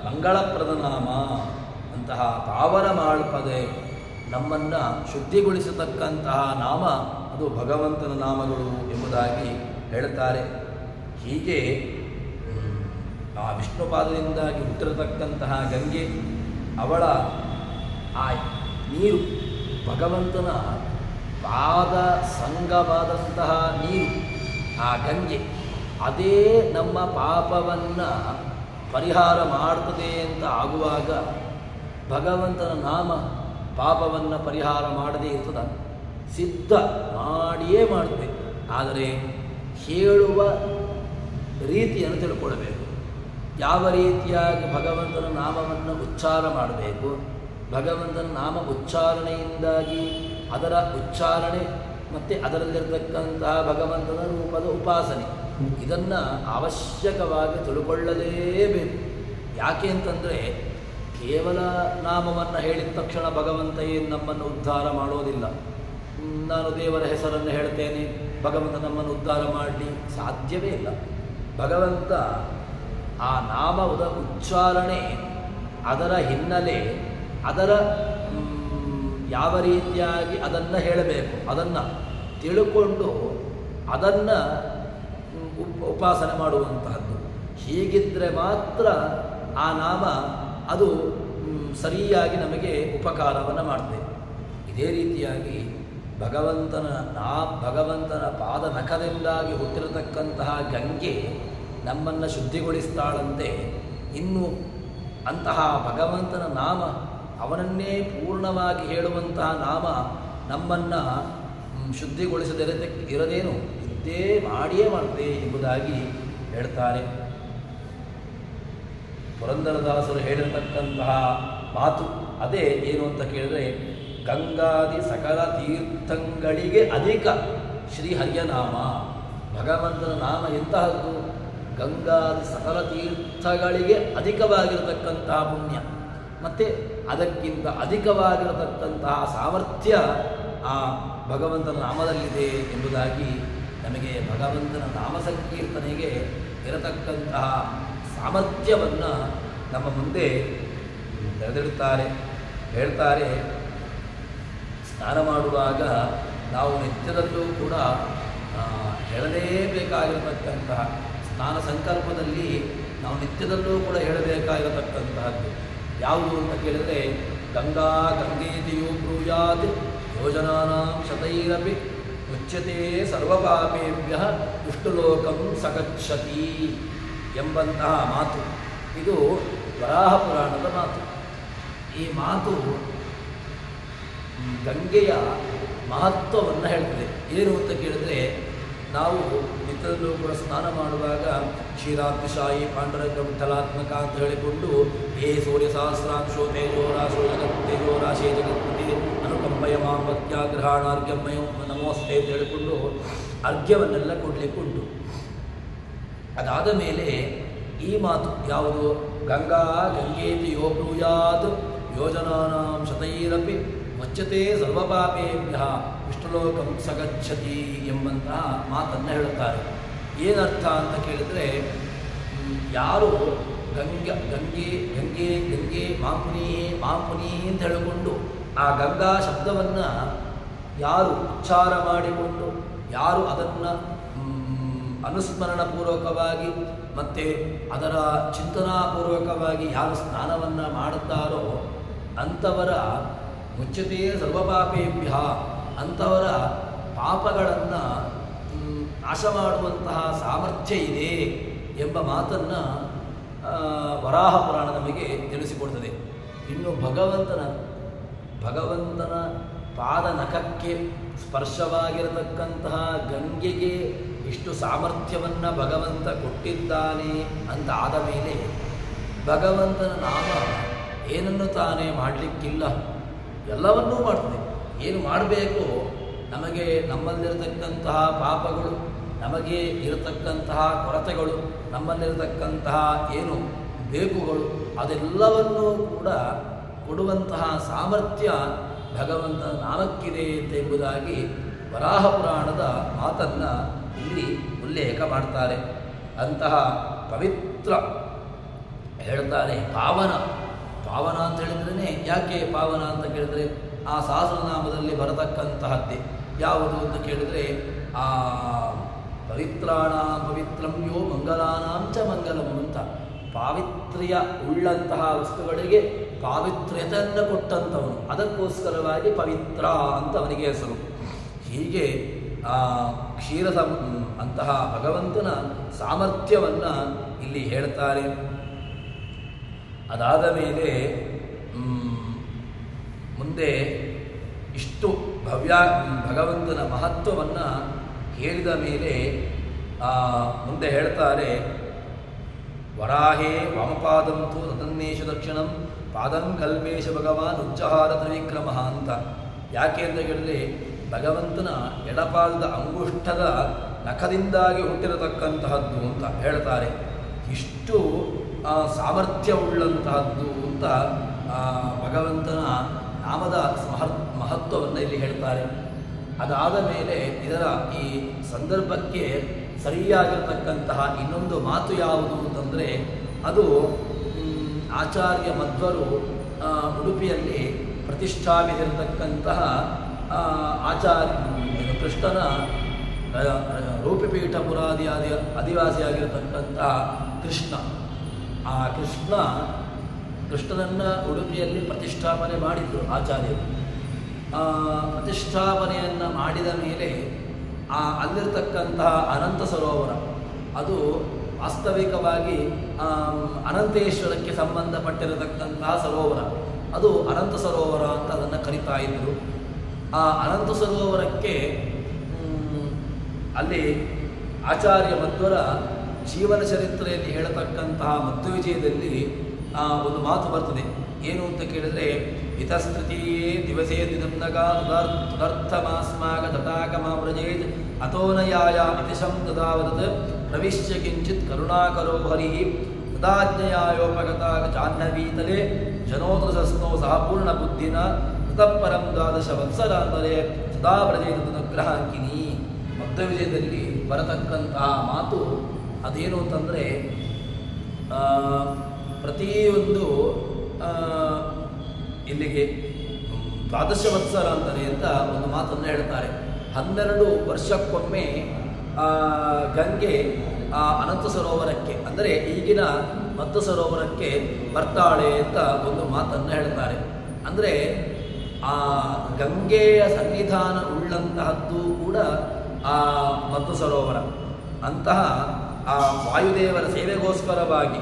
ಮಂಗಳಪ್ರದ ನಾಮ. ಅಂತಹ ಪಾವನ ಮಾಡ್ಪದೆ, ನಮ್ಮನ್ನು ಶುದ್ಧಿಗೊಳಿಸತಕ್ಕಂತಹ ನಾಮ ಅದು ಭಗವಂತನ ನಾಮಗಳು ಎಂಬುದಾಗಿ ಹೇಳುತ್ತಾರೆ. ಹೀಗೆ ಆ ವಿಷ್ಣುಪಾದದಿಂದಾಗಿ ಹುಟ್ಟಿರತಕ್ಕಂತಹ ಗಂಗೆ, ಅವಳ ಆ ನೀರು ಭಗವಂತನ ಪಾದ ಸಂಗವಾದಂತಹ ನೀರು, ಆ ಗಂಗೆ ಅದೇ ನಮ್ಮ ಪಾಪವನ್ನು ಪರಿಹಾರ ಮಾಡ್ತದೆ ಅಂತ ಆಗುವಾಗ ಭಗವಂತನ ನಾಮ ಪಾಪವನ್ನು ಪರಿಹಾರ ಮಾಡದೇ ಇರ್ತದ, ಸಿದ್ಧ ಮಾಡಿಯೇ ಮಾಡುತ್ತೆ. ಆದರೆ ಹೇಳುವ ರೀತಿಯನ್ನು ತಿಳ್ಕೊಳ್ಬೇಕು. ಯಾವ ರೀತಿಯಾಗಿ ಭಗವಂತನ ನಾಮವನ್ನು ಉಚ್ಚಾರ ಮಾಡಬೇಕು, ಭಗವಂತನ ನಾಮ ಉಚ್ಚಾರಣೆಯಿಂದಾಗಿ ಅದರ ಉಚ್ಚಾರಣೆ ಮತ್ತು ಅದರಲ್ಲಿರತಕ್ಕಂತಹ ಭಗವಂತನ ರೂಪದ ಉಪಾಸನೆ, ಇದನ್ನು ಅವಶ್ಯಕವಾಗಿ ತಿಳ್ಕೊಳ್ಳಲೇಬೇಕು. ಯಾಕೆ ಅಂತಂದರೆ ಕೇವಲ ನಾಮವನ್ನು ಹೇಳಿದ ತಕ್ಷಣ ಭಗವಂತ ಏನು ನಮ್ಮನ್ನು ಉದ್ಧಾರ ಮಾಡೋದಿಲ್ಲ. ನಾನು ದೇವರ ಹೆಸರನ್ನು ಹೇಳ್ತೇನೆ, ಭಗವಂತ ನಮ್ಮನ್ನು ಉದ್ಧಾರ ಮಾಡಲಿ, ಸಾಧ್ಯವೇ ಇಲ್ಲ. ಭಗವಂತ ಆ ನಾಮದ ಉಚ್ಚಾರಣೆ, ಅದರ ಹಿನ್ನೆಲೆ, ಅದರ ಯಾವ ರೀತಿಯಾಗಿ ಅದನ್ನು ಹೇಳಬೇಕು, ಅದನ್ನು ತಿಳ್ಕೊಂಡು ಅದನ್ನು ಉಪಾಸನೆ ಮಾಡುವಂತಹದ್ದು. ಹೀಗಿದ್ದರೆ ಮಾತ್ರ ಆ ನಾಮ ಅದು ಸರಿಯಾಗಿ ನಮಗೆ ಉಪಕಾರವನ್ನು ಮಾಡ್ತದೆ. ಇದೇ ರೀತಿಯಾಗಿ ಭಗವಂತನ ಪಾದ ನಖದಿಂದಾಗಿ ಹುಟ್ಟಿರತಕ್ಕಂತಹ ಗಂಗೆ ನಮ್ಮನ್ನು ಶುದ್ಧಿಗೊಳಿಸ್ತಾಳಂತೆ. ಇನ್ನು ಅಂತಹ ಭಗವಂತನ ನಾಮ, ಅವನನ್ನೇ ಪೂರ್ಣವಾಗಿ ಹೇಳುವಂತಹ ನಾಮ ನಮ್ಮನ್ನು ಇರದೇನು ಇದ್ದೇ ಮಾಡಿಯೇ ಮಾಡ್ತೇ ಎಂಬುದಾಗಿ ಹೇಳ್ತಾರೆ. ಪುರಂದರದಾಸರು ಹೇಳಿರತಕ್ಕಂತಹ ಮಾತು ಅದೇ ಏನು ಅಂತ ಕೇಳಿದ್ರೆ, ಗಂಗಾದಿ ಸಕಲ ತೀರ್ಥಂಗಳಿಗೆ ಅಧಿಕ ಶ್ರೀಹರಿಯ ನಾಮ. ಭಗವಂತನ ನಾಮ ಎಂತಹದ್ದು? ಗಂಗಾದಿ ಸಕಲ ತೀರ್ಥಗಳಿಗೆ ಅಧಿಕವಾಗಿರತಕ್ಕಂತಹ ಪುಣ್ಯ, ಮತ್ತು ಅದಕ್ಕಿಂತ ಅಧಿಕವಾಗಿರತಕ್ಕಂತಹ ಸಾಮರ್ಥ್ಯ ಆ ಭಗವಂತನ ನಾಮದಲ್ಲಿದೆ ಎಂಬುದಾಗಿ ನಮಗೆ ಭಗವಂತನ ನಾಮ ಸಂಕೀರ್ತನೆಗೆ ಇರತಕ್ಕಂತಹ ಸಾಮರ್ಥ್ಯವನ್ನು ನಮ್ಮ ಮುಂದೆ ತೆರೆದಿಡುತ್ತಾರೆ. ಹೇಳ್ತಾರೆ, ಸ್ನಾನ ಮಾಡುವಾಗ ನಾವು ನಿತ್ಯದಲ್ಲೂ ಕೂಡ ಹೇಳಲೇಬೇಕಾಗಿರತಕ್ಕಂತಹ ಸ್ನಾನ ಸಂಕಲ್ಪದಲ್ಲಿ ನಾವು ನಿತ್ಯದಲ್ಲೂ ಕೂಡ ಹೇಳಬೇಕಾಗಿರತಕ್ಕಂತಹದ್ದು ಯಾವುದು ಅಂತ ಕೇಳಿದರೆ, ಗಂಗೇತಿಯೋ ಬ್ರೂಯಾತ್ ಯೋಜನಾನಾಂ ಶತೈರಪಿ ಮುಚ್ಯತೆ ಸರ್ವಪಾಪೇಭ್ಯ ವಿಷ್ಣುಲೋಕಂ ಸಗಚ್ಚತಿ ಎಂಬಂತಹ ಮಾತು. ಇದು ವರಾಹ ಪುರಾಣದ ಮಾತು. ಈ ಮಾತು ಗಂಗೆಯ ಮಹತ್ವವನ್ನು ಹೇಳ್ತದೆ. ಏನು ಅಂತ ಕೇಳಿದ್ರೆ, ನಾವು ನಿತ್ಯದಲ್ಲೂ ಕೂಡ ಸ್ನಾನ ಮಾಡುವಾಗ ಕ್ಷೀರಾಬ್ಧಿಶಾಯಿ ಪಾಂಡುರಂಗ ವಿಠಲಾತ್ಮಕ ಅಂತ ಹೇಳಿಕೊಂಡು ಏ ಸೂರ್ಯ ಸಹಸ್ರಾಂಶೋ ತೇಜೋರಾಶೋ ತೇಜೋರಾಶೇ ಜಗತ್ಪತಿ ಅನುಕಂಪಯ ಮಾಂಬತ್ಯಾಗ್ರಹಾಣಾರ್ಘ್ಯಮಯ ನಮೋಸ್ತೆ ಅಂತ ಹೇಳಿಕೊಂಡು ಅರ್ಘ್ಯವನ್ನೆಲ್ಲ ಕೊಡಲಿಕ್ಕುಂಟು. ಅದಾದ ಮೇಲೆ ಈ ಮಾತು ಯಾವುದು? ಗಂಗೇತಿ ಯೋ ಬ್ರೂಯಾತ್ ಯೋಜನಾನಾಂ ಶತೈರಪಿ ಮುಚ್ಯತೆ ಸರ್ವಪಾಪೇಭ್ಯ ವಿಷ್ಣುಲೋಕಂ ಸಗಚ್ಚತಿ ಎಂಬಂತಹ ಮಾತನ್ನು ಹೇಳುತ್ತಾರೆ. ಏನರ್ಥ ಅಂತ ಕೇಳಿದರೆ, ಯಾರು ಗಂಗೆ ಮಾಂಪುನಿ ಅಂತ ಹೇಳಿಕೊಂಡು ಆ ಗಂಗಾ ಶಬ್ದವನ್ನು ಯಾರು ಉಚ್ಚಾರ ಮಾಡಿಕೊಂಡು, ಯಾರು ಅದನ್ನು ಅನುಸ್ಮರಣಪೂರ್ವಕವಾಗಿ ಮತ್ತು ಅದರ ಚಿಂತನಾಪೂರ್ವಕವಾಗಿ ಯಾರು ಸ್ನಾನವನ್ನು ಮಾಡುತ್ತಾರೋ ಅಂಥವರ ಮುಚ್ಯತೆ ಸರ್ವಪಾಪೇಭ್ಯ, ಅಂಥವರ ಪಾಪಗಳನ್ನು ನಾಶ ಮಾಡುವಂತಹ ಸಾಮರ್ಥ್ಯ ಇದೆ ಎಂಬ ಮಾತನ್ನು ವರಾಹ ಪುರಾಣ ನಮಗೆ ತಿಳಿಸಿಕೊಡ್ತದೆ. ಇನ್ನು ಭಗವಂತನ ಪಾದ ನಖಕ್ಕೆ ಸ್ಪರ್ಶವಾಗಿರತಕ್ಕಂತಹ ಗಂಗೆಗೆ ಇಷ್ಟು ಸಾಮರ್ಥ್ಯವನ್ನು ಭಗವಂತ ಕೊಟ್ಟಿದ್ದಾನೆ ಅಂತ ಆದ ಮೇಲೆ ಭಗವಂತನ ನಾಮ ಏನನ್ನು ತಾನೇ ಮಾಡಲಿಕ್ಕಿಲ್ಲ, ಎಲ್ಲವನ್ನೂ ಮಾಡ್ತದೆ. ಏನು ಮಾಡಬೇಕು? ನಮಗೆ ನಮ್ಮಲ್ಲಿರತಕ್ಕಂತಹ ಪಾಪಗಳು, ನಮಗೆ ಇರತಕ್ಕಂತಹ ಕೊರತೆಗಳು, ನಮ್ಮಲ್ಲಿರತಕ್ಕಂತಹ ಏನು ಬೇಕುಗಳು, ಅದೆಲ್ಲವನ್ನೂ ಕೂಡ ಕೊಡುವಂತಹ ಸಾಮರ್ಥ್ಯ ಭಗವಂತನ ನಾಮಕ್ಕಿದೆ ಅಂತ ಎಂಬುದಾಗಿ ವರಾಹ ಪುರಾಣದ ಮಾತನ್ನು ಇಲ್ಲಿ ಉಲ್ಲೇಖ ಮಾಡ್ತಾರೆ. ಅಂತಹ ಪವಿತ್ರ ಹೇಳ್ತಾರೆ, ಪಾವನ ಅಂತ ಹೇಳಿದ್ರೇ ಯಾಕೆ ಪಾವನ ಅಂತ ಕೇಳಿದರೆ, ಆ ಸಹಸ್ರನಾಮದಲ್ಲಿ ಬರತಕ್ಕಂತಹದ್ದೇ ಯಾವುದು ಅಂತ ಕೇಳಿದರೆ, ಆ ಪವಿತ್ರಾಣಾಂ ಪವಿತ್ರಂ ಯೋ ಮಂಗಲಾನಾಂ ಚ ಮಂಗಲಂ ಅಂತ, ಪಾವಿತ್ರ್ಯ ಉಳ್ಳಂತಹ ವಸ್ತುಗಳಿಗೆ ಪಾವಿತ್ರ್ಯತೆಯನ್ನು ಕೊಟ್ಟಂಥವನು, ಅದಕ್ಕೋಸ್ಕರವಾಗಿ ಪವಿತ್ರ ಅಂತ ಅವನಿಗೆ ಹೆಸರು. ಹೀಗೆ ಆ ಅಂತಹ ಭಗವಂತನ ಸಾಮರ್ಥ್ಯವನ್ನು ಇಲ್ಲಿ ಹೇಳ್ತಾರೆ. ಅದಾದ ಮೇಲೆ ಮುಂದೆ ಇಷ್ಟು ಭಗವಂತನ ಮಹತ್ವವನ್ನು ಹೇಳಿದ ಮೇಲೆ ಮುಂದೆ ಹೇಳ್ತಾರೆ, ವರಾಹೇ ವಾಮಪಾದಂತು ತದನ್ನೇಶ ದಕ್ಷಿಣಂ ಪಾದಂ ಕಲ್ಪೇಶ ಭಗವಾನ್ ಉಜ್ಜಹಾರ ತ್ರಿವಿಕ್ರಮ ಅಂತ. ಯಾಕೆ ಅಂತ ಹೇಳಿದ್ರೆ, ಭಗವಂತನ ಎಡಪಾದದ ಅಂಗುಷ್ಠದ ನಖದಿಂದಾಗಿ ಹುಟ್ಟಿರತಕ್ಕಂತಹದ್ದು ಅಂತ ಹೇಳ್ತಾರೆ. ಇಷ್ಟು ಸಾಮರ್ಥ್ಯವುಳ್ಳಂತಹದ್ದು ಅಂತ ಭಗವಂತನ ನಾಮದ ಮಹತ್ವವನ್ನು ಇಲ್ಲಿ ಹೇಳ್ತಾರೆ. ಅದಾದ ಮೇಲೆ ಇದರ ಈ ಸಂದರ್ಭಕ್ಕೆ ಸರಿಯಾಗಿರತಕ್ಕಂತಹ ಇನ್ನೊಂದು ಮಾತು ಯಾವುದು ಅಂತಂದರೆ, ಅದು ಆಚಾರ್ಯ ಮಧ್ವರು ಉಡುಪಿಯಲ್ಲಿ ಪ್ರತಿಷ್ಠಾಪಿಸಿರತಕ್ಕಂತಹ ಕೃಷ್ಣನ ರೂಪಿಪೀಠ ಪುರಾದಿ ಅಧಿವಾಸಿಯಾಗಿರತಕ್ಕಂತಹ ಕೃಷ್ಣ. ಆ ಕೃಷ್ಣನನ್ನು ಉಡುಪಿಯಲ್ಲಿ ಪ್ರತಿಷ್ಠಾಪನೆ ಮಾಡಿದರು ಆಚಾರ್ಯರು. ಪ್ರತಿಷ್ಠಾಪನೆಯನ್ನು ಮಾಡಿದ ಮೇಲೆ ಅಲ್ಲಿರ್ತಕ್ಕಂತಹ ಅನಂತ ಸರೋವರ ಅದು ವಾಸ್ತವಿಕವಾಗಿ ಅನಂತೇಶ್ವರಕ್ಕೆ ಸಂಬಂಧಪಟ್ಟಿರತಕ್ಕಂತಹ ಸರೋವರ, ಅದು ಅನಂತ ಸರೋವರ ಅಂತ ಅದನ್ನು ಕರೀತಾ ಇದ್ದರು. ಆ ಅನಂತ ಸರೋವರಕ್ಕೆ ಅಲ್ಲಿ ಆಚಾರ್ಯ ಮಧ್ವರ ಜೀವನ ಚರಿತ್ರೆಯಲ್ಲಿ ಹೇಳತಕ್ಕಂತಹ ಮಧ್ವವಿಜಯದಲ್ಲಿ ಒಂದು ಮಾತು ಬರ್ತದೆ. ಏನು ಅಂತ ಕೇಳಿದರೆ, ಹಿತಸ್ತೃತೀಯೇ ದಿವಸೇ ದಿನಂನಗ ತದರ್ಥಮಾಸ್ಮಾಗ ತಟಾಕಮಾವ್ರಜೇತ್ ಅಥೋನಯಾಯ ಇತಿಶಂ ತದಾವದತ್ ಪ್ರವಿಶ್ಯ ಕಿಂಚಿತ್ ಕರುಣಾಕರೋ ಹರಿಃ ತದಾಜ್ಞಯಾಯೋಪಗತ ಜಾಹ್ನವೀತಲೆ ಜನೋದೃಶಸ್ನೋ ಸಹ ಪೂರ್ಣ ಬುದ್ಧಿನ ತತಃಪರಂ ದ್ವಾದಶ ವತ್ಸರಾಂತರೆ ಸದಾ ವ್ರಜೇತ್ ತನುಗ್ರಹಾಂಕಿನಿ. ಮಧ್ವವಿಜಯದಲ್ಲಿ ಬರತಕ್ಕಂತಹ ಮಾತು ಅದೇನು ಅಂತಂದರೆ, ಪ್ರತಿಯೊಂದು ಇಲ್ಲಿಗೆ ದ್ವಾದಶ ವತ್ಸರಾಂತರೆ ಅಂತ ಒಂದು ಮಾತನ್ನು ಹೇಳ್ತಾರೆ. 12 ವರ್ಷಕ್ಕೊಮ್ಮೆ ಗಂಗೆ ಅನಂತ ಸರೋವರಕ್ಕೆ, ಅಂದರೆ ಈಗಿನ ಮಧ್ವ ಸರೋವರಕ್ಕೆ ಬರ್ತಾಳೆ ಅಂತ ಒಂದು ಮಾತನ್ನು ಹೇಳ್ತಾರೆ. ಅಂದರೆ ಆ ಗಂಗೆಯ ಸನ್ನಿಧಾನ ಉಳ್ಳಂತಹದ್ದು ಕೂಡ ಆ ಮಧ್ವ ಸರೋವರ. ಅಂತಹ ಆ ವಾಯುದೇವರ ಸೇವೆಗೋಸ್ಕರವಾಗಿ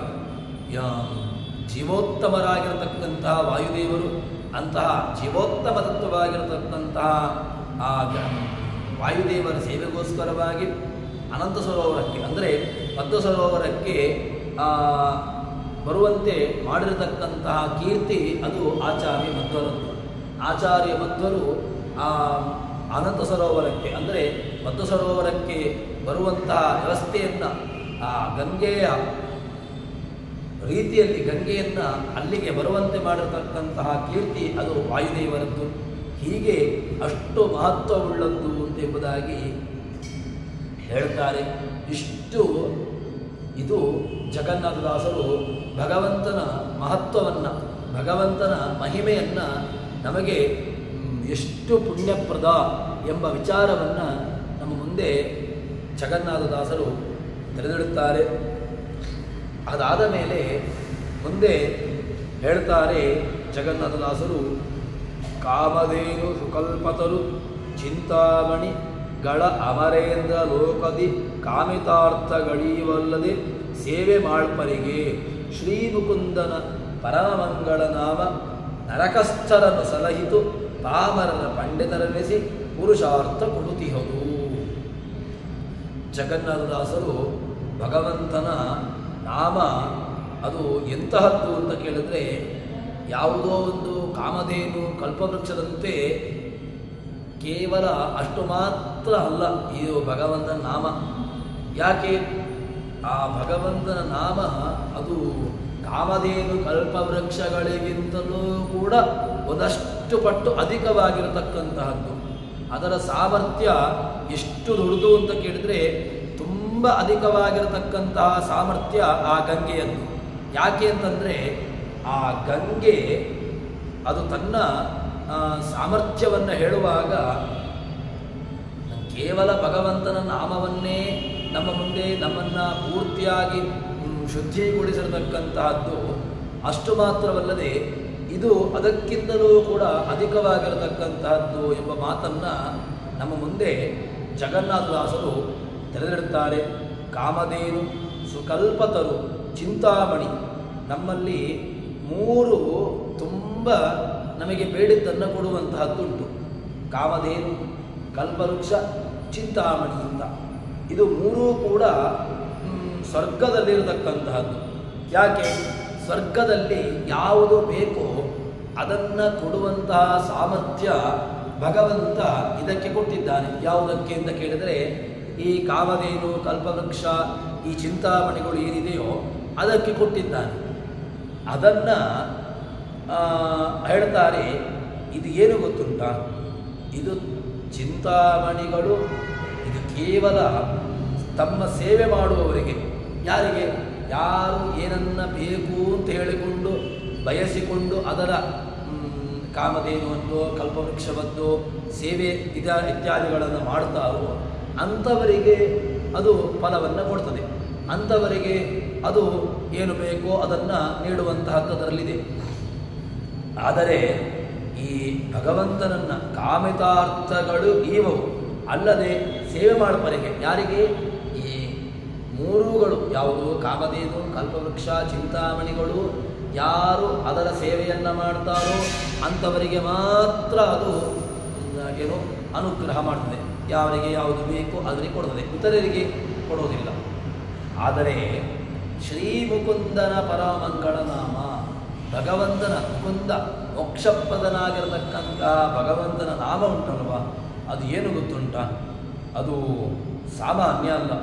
ಜೀವೋತ್ತಮರಾಗಿರತಕ್ಕಂತಹ ವಾಯುದೇವರು ಅಂತಹ ಜೀವೋತ್ತಮ ತತ್ವವಾಗಿರತಕ್ಕಂತಹ ಆ ವಾಯುದೇವರ ಸೇವೆಗೋಸ್ಕರವಾಗಿ ಅನಂತ ಸರೋವರಕ್ಕೆ, ಅಂದರೆ ಮಧ್ವ ಸರೋವರಕ್ಕೆ ಬರುವಂತೆ ಮಾಡಿರತಕ್ಕಂತಹ ಕೀರ್ತಿ ಅದು ಆಚಾರ್ಯ ಮಧ್ವರದ್ದು. ಆಚಾರ್ಯ ಮಧ್ವರು ಅನಂತ ಸರೋವರಕ್ಕೆ, ಅಂದರೆ ಮಧ್ವ ಸರೋವರಕ್ಕೆ ಬರುವಂತಹ ವ್ಯವಸ್ಥೆಯನ್ನು ಆ ಗಂಗೆಯ ರೀತಿಯಲ್ಲಿ ಗಂಗೆಯನ್ನು ಅಲ್ಲಿಗೆ ಬರುವಂತೆ ಮಾಡಿರತಕ್ಕಂತಹ ಕೀರ್ತಿ ಅದು ವಾಯುದೇವರದ್ದು. ಹೀಗೆ ಅಷ್ಟು ಮಹತ್ವವುಳ್ಳದ್ದು ಎಂಬುದಾಗಿ ಹೇಳ್ತಾರೆ. ಇಷ್ಟು ಇದು ಜಗನ್ನಾಥದಾಸರು ಭಗವಂತನ ಮಹತ್ವವನ್ನು, ಭಗವಂತನ ಮಹಿಮೆಯನ್ನು ನಮಗೆ ಎಷ್ಟು ಪುಣ್ಯಪ್ರದ ಎಂಬ ವಿಚಾರವನ್ನು ನಮ್ಮ ಮುಂದೆ ಜಗನ್ನಾಥದಾಸರು ತೆರೆದಿಡುತ್ತಾರೆ. ಅದಾದ ಮೇಲೆ ಮುಂದೆ ಹೇಳ್ತಾರೆ ಜಗನ್ನಾಥದಾಸರು, ಕಾಮಧೇನು ಸುಕಲ್ಪತರು ಚಿಂತಾಮಣಿಗಳ ಅಮರೇಂದ್ರ ಲೋಕದಿ ಕಾಮಿತಾರ್ಥಗಳೀವಲ್ಲದೆ ಸೇವೆ ಮಾಳ್ಪರಿಗೆ ಶ್ರೀ ಮುಕುಂದನ ಪರಮಮಂಗಳ ನಾಮ ನರಕಸ್ಥರನ್ನು ಸಲಹಿತು ಪಾಮರನ ಪಂಡಿತರನೆಸಿ ಪುರುಷಾರ್ಥ ಕೊಡುತ್ತಿಹದು. ಜಗನ್ನಾಥದಾಸರು ಭಗವಂತನ ನಾಮ ಅದು ಎಂತಹದ್ದು ಅಂತ ಕೇಳಿದ್ರೆ, ಯಾವುದೋ ಒಂದು ಕಾಮಧೇನು ಕಲ್ಪವೃಕ್ಷದಂತೆ ಕೇವಲ ಅಷ್ಟು ಮಾತ್ರ ಅಲ್ಲ ಇದು ಭಗವಂತನ ನಾಮ. ಯಾಕೆ? ಆ ಭಗವಂತನ ನಾಮ ಅದು ಕಾಮಧೇನು ಕಲ್ಪವೃಕ್ಷಗಳಿಗಿಂತಲೂ ಕೂಡ ಒಂದಷ್ಟು ಪಟ್ಟು ಅಧಿಕವಾಗಿರತಕ್ಕಂತಹದ್ದು. ಅದರ ಸಾಮರ್ಥ್ಯ ಎಷ್ಟು ದೊಡ್ಡದು ಅಂತ ಕೇಳಿದರೆ ತುಂಬ ಅಧಿಕವಾಗಿರತಕ್ಕಂತಹ ಸಾಮರ್ಥ್ಯ ಆ ಗಂಗೆಯದ್ದು. ಯಾಕೆ ಅಂತಂದರೆ ಆ ಗಂಗೆ ಅದು ತನ್ನ ಸಾಮರ್ಥ್ಯವನ್ನು ಹೇಳುವಾಗ ಕೇವಲ ಭಗವಂತನ ನಾಮವನ್ನೇ ನಮ್ಮ ಮುಂದೆ ನಮ್ಮನ್ನು ಪೂರ್ತಿಯಾಗಿ ಶುದ್ಧಿಗೊಳಿಸಿರತಕ್ಕಂತಹದ್ದು. ಅಷ್ಟು ಮಾತ್ರವಲ್ಲದೆ ಇದು ಅದಕ್ಕಿಂತಲೂ ಕೂಡ ಅಧಿಕವಾಗಿರತಕ್ಕಂತಹದ್ದು ಎಂಬ ಮಾತನ್ನು ನಮ್ಮ ಮುಂದೆ ಜಗನ್ನಾಥದಾಸರು ತೆರೆದಿಡುತ್ತಾರೆ. ಕಾಮಧೇನು ಸುಕಲ್ಪತರು ಚಿಂತಾಮಣಿ, ನಮ್ಮಲ್ಲಿ 3 ತುಂಬ ನಮಗೆ ಬೇಡಿದ್ದನ್ನು ಕೊಡುವಂತಹದ್ದುಂಟು. ಕಾಮಧೇನು, ಕಲ್ಪವೃಕ್ಷ, ಚಿಂತಾಮಣಿ ಅಂತ. ಇದು 3 ಕೂಡ ಸ್ವರ್ಗದಲ್ಲಿರತಕ್ಕಂತಹದ್ದು. ಯಾಕೆ? ಸ್ವರ್ಗದಲ್ಲಿ ಯಾವುದು ಬೇಕೋ ಅದನ್ನು ಕೊಡುವಂತಹ ಸಾಮರ್ಥ್ಯ ಭಗವಂತ ಇದಕ್ಕೆ ಕೊಟ್ಟಿದ್ದಾನೆ. ಯಾವುದಕ್ಕೆ ಅಂತ ಕೇಳಿದರೆ, ಈ ಕಾಮಧೇನು, ಕಲ್ಪವೃಕ್ಷ, ಈ ಚಿಂತಾಮಣಿಗಳು ಏನಿದೆಯೋ ಅದಕ್ಕೆ ಕೊಟ್ಟಿದ್ದಾನೆ. ಅದನ್ನು ಹೇಳ್ತಾರೆ. ಇದು ಏನು ಗೊತ್ತುಂಟ? ಇದು ಚಿಂತಾಮಣಿಗಳು ಇದು ಕೇವಲ ತಮ್ಮ ಸೇವೆ ಮಾಡುವವರಿಗೆ. ಯಾರಿಗೆ? ಯಾರು ಏನನ್ನ ಬೇಕು ಅಂತ ಹೇಳಿಕೊಂಡು ಬಯಸಿಕೊಂಡು ಅದರ ಕಾಮಧೇನುವನ್ನು ಕಲ್ಪವೃಕ್ಷವನ್ನು ಸೇವೆ ಇತ್ಯಾದಿಗಳನ್ನು ಮಾಡ್ತಾರೋ ಅಂಥವರಿಗೆ ಅದು ಫಲವನ್ನು ಕೊಡ್ತದೆ. ಅಂಥವರಿಗೆ ಅದು ಏನು ಬೇಕೋ ಅದನ್ನು ನೀಡುವಂತಹದ್ದು ಅದರಲ್ಲಿದೆ. ಆದರೆ ಈ ಭಗವಂತನನ್ನು ಕಾಮಿತಾರ್ಥಗಳು ಇವವು ಅಲ್ಲದೆ ಸೇವೆ ಮಾಡುವವರಿಗೆ ಯಾರಿಗೆ ಈ ಮೂರುಗಳು ಯಾವುದು ಕಾಮಧೇನು ಕಲ್ಪವೃಕ್ಷ ಚಿಂತಾಮಣಿಗಳು ಯಾರು ಅದರ ಸೇವೆಯನ್ನು ಮಾಡ್ತಾರೋ ಅಂಥವರಿಗೆ ಮಾತ್ರ ಅದು ಏನು ಅನುಗ್ರಹ ಮಾಡ್ತದೆ. ಯಾರಿಗೆ ಯಾವುದು ಬೇಕು ಅದರಿಗೆ ಕೊಡ್ತದೆ, ಇತರರಿಗೆ ಕೊಡೋದಿಲ್ಲ. ಆದರೆ ಶ್ರೀ ಮುಕುಂದನ ಪರಮಂಗಳ ನಾಮ ಭಗವಂತನ ಮುಕುಂದ ಮೋಕ್ಷಪ್ರದನಾಗಿರತಕ್ಕಂಥ ಭಗವಂತನ ನಾಮ ಉಂಟಲ್ವ, ಅದು ಏನು ಗೊತ್ತುಂಟ? ಅದು ಸಾಮಾನ್ಯ ಅಲ್ಲ.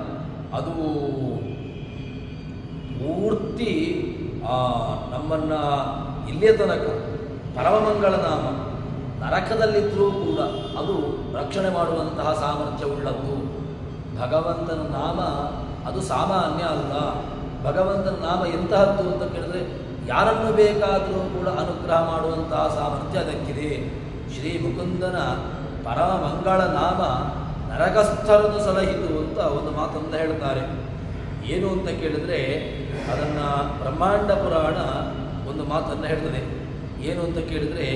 ಅದು ಪೂರ್ತಿ ನಮ್ಮನ್ನು ಇಲ್ಲಿಯ ತನಕ ಪರಮಮಂಗಳ ನಾಮ ನರಕದಲ್ಲಿದ್ದರೂ ಕೂಡ ಅದು ರಕ್ಷಣೆ ಮಾಡುವಂತಹ ಸಾಮರ್ಥ್ಯವುಳ್ಳದ್ದು. ಭಗವಂತನ ನಾಮ ಅದು ಸಾಮಾನ್ಯ ಅಲ್ಲ. ಭಗವಂತನ ನಾಮ ಎಂತಹದ್ದು ಅಂತ ಕೇಳಿದ್ರೆ ಯಾರನ್ನು ಬೇಕಾದರೂ ಕೂಡ ಅನುಗ್ರಹ ಮಾಡುವಂತಹ ಸಾಮರ್ಥ್ಯ ಅದಕ್ಕಿದೆ. ಶ್ರೀ ಮುಕುಂದನ ಪರಮಮಂಗಳ ನಾಮ ನರಕಸ್ಥರನ್ನು ಸಲಹಿತು ಅಂತ ಒಂದು ಮಾತನ್ನು ಹೇಳ್ತಾರೆ. ಏನು ಅಂತ ಕೇಳಿದರೆ ಅದನ್ನು ಬ್ರಹ್ಮಾಂಡ ಪುರಾಣ ಒಂದು ಮಾತನ್ನು ಹೇಳ್ತದೆ. ಏನು ಅಂತ ಕೇಳಿದರೆ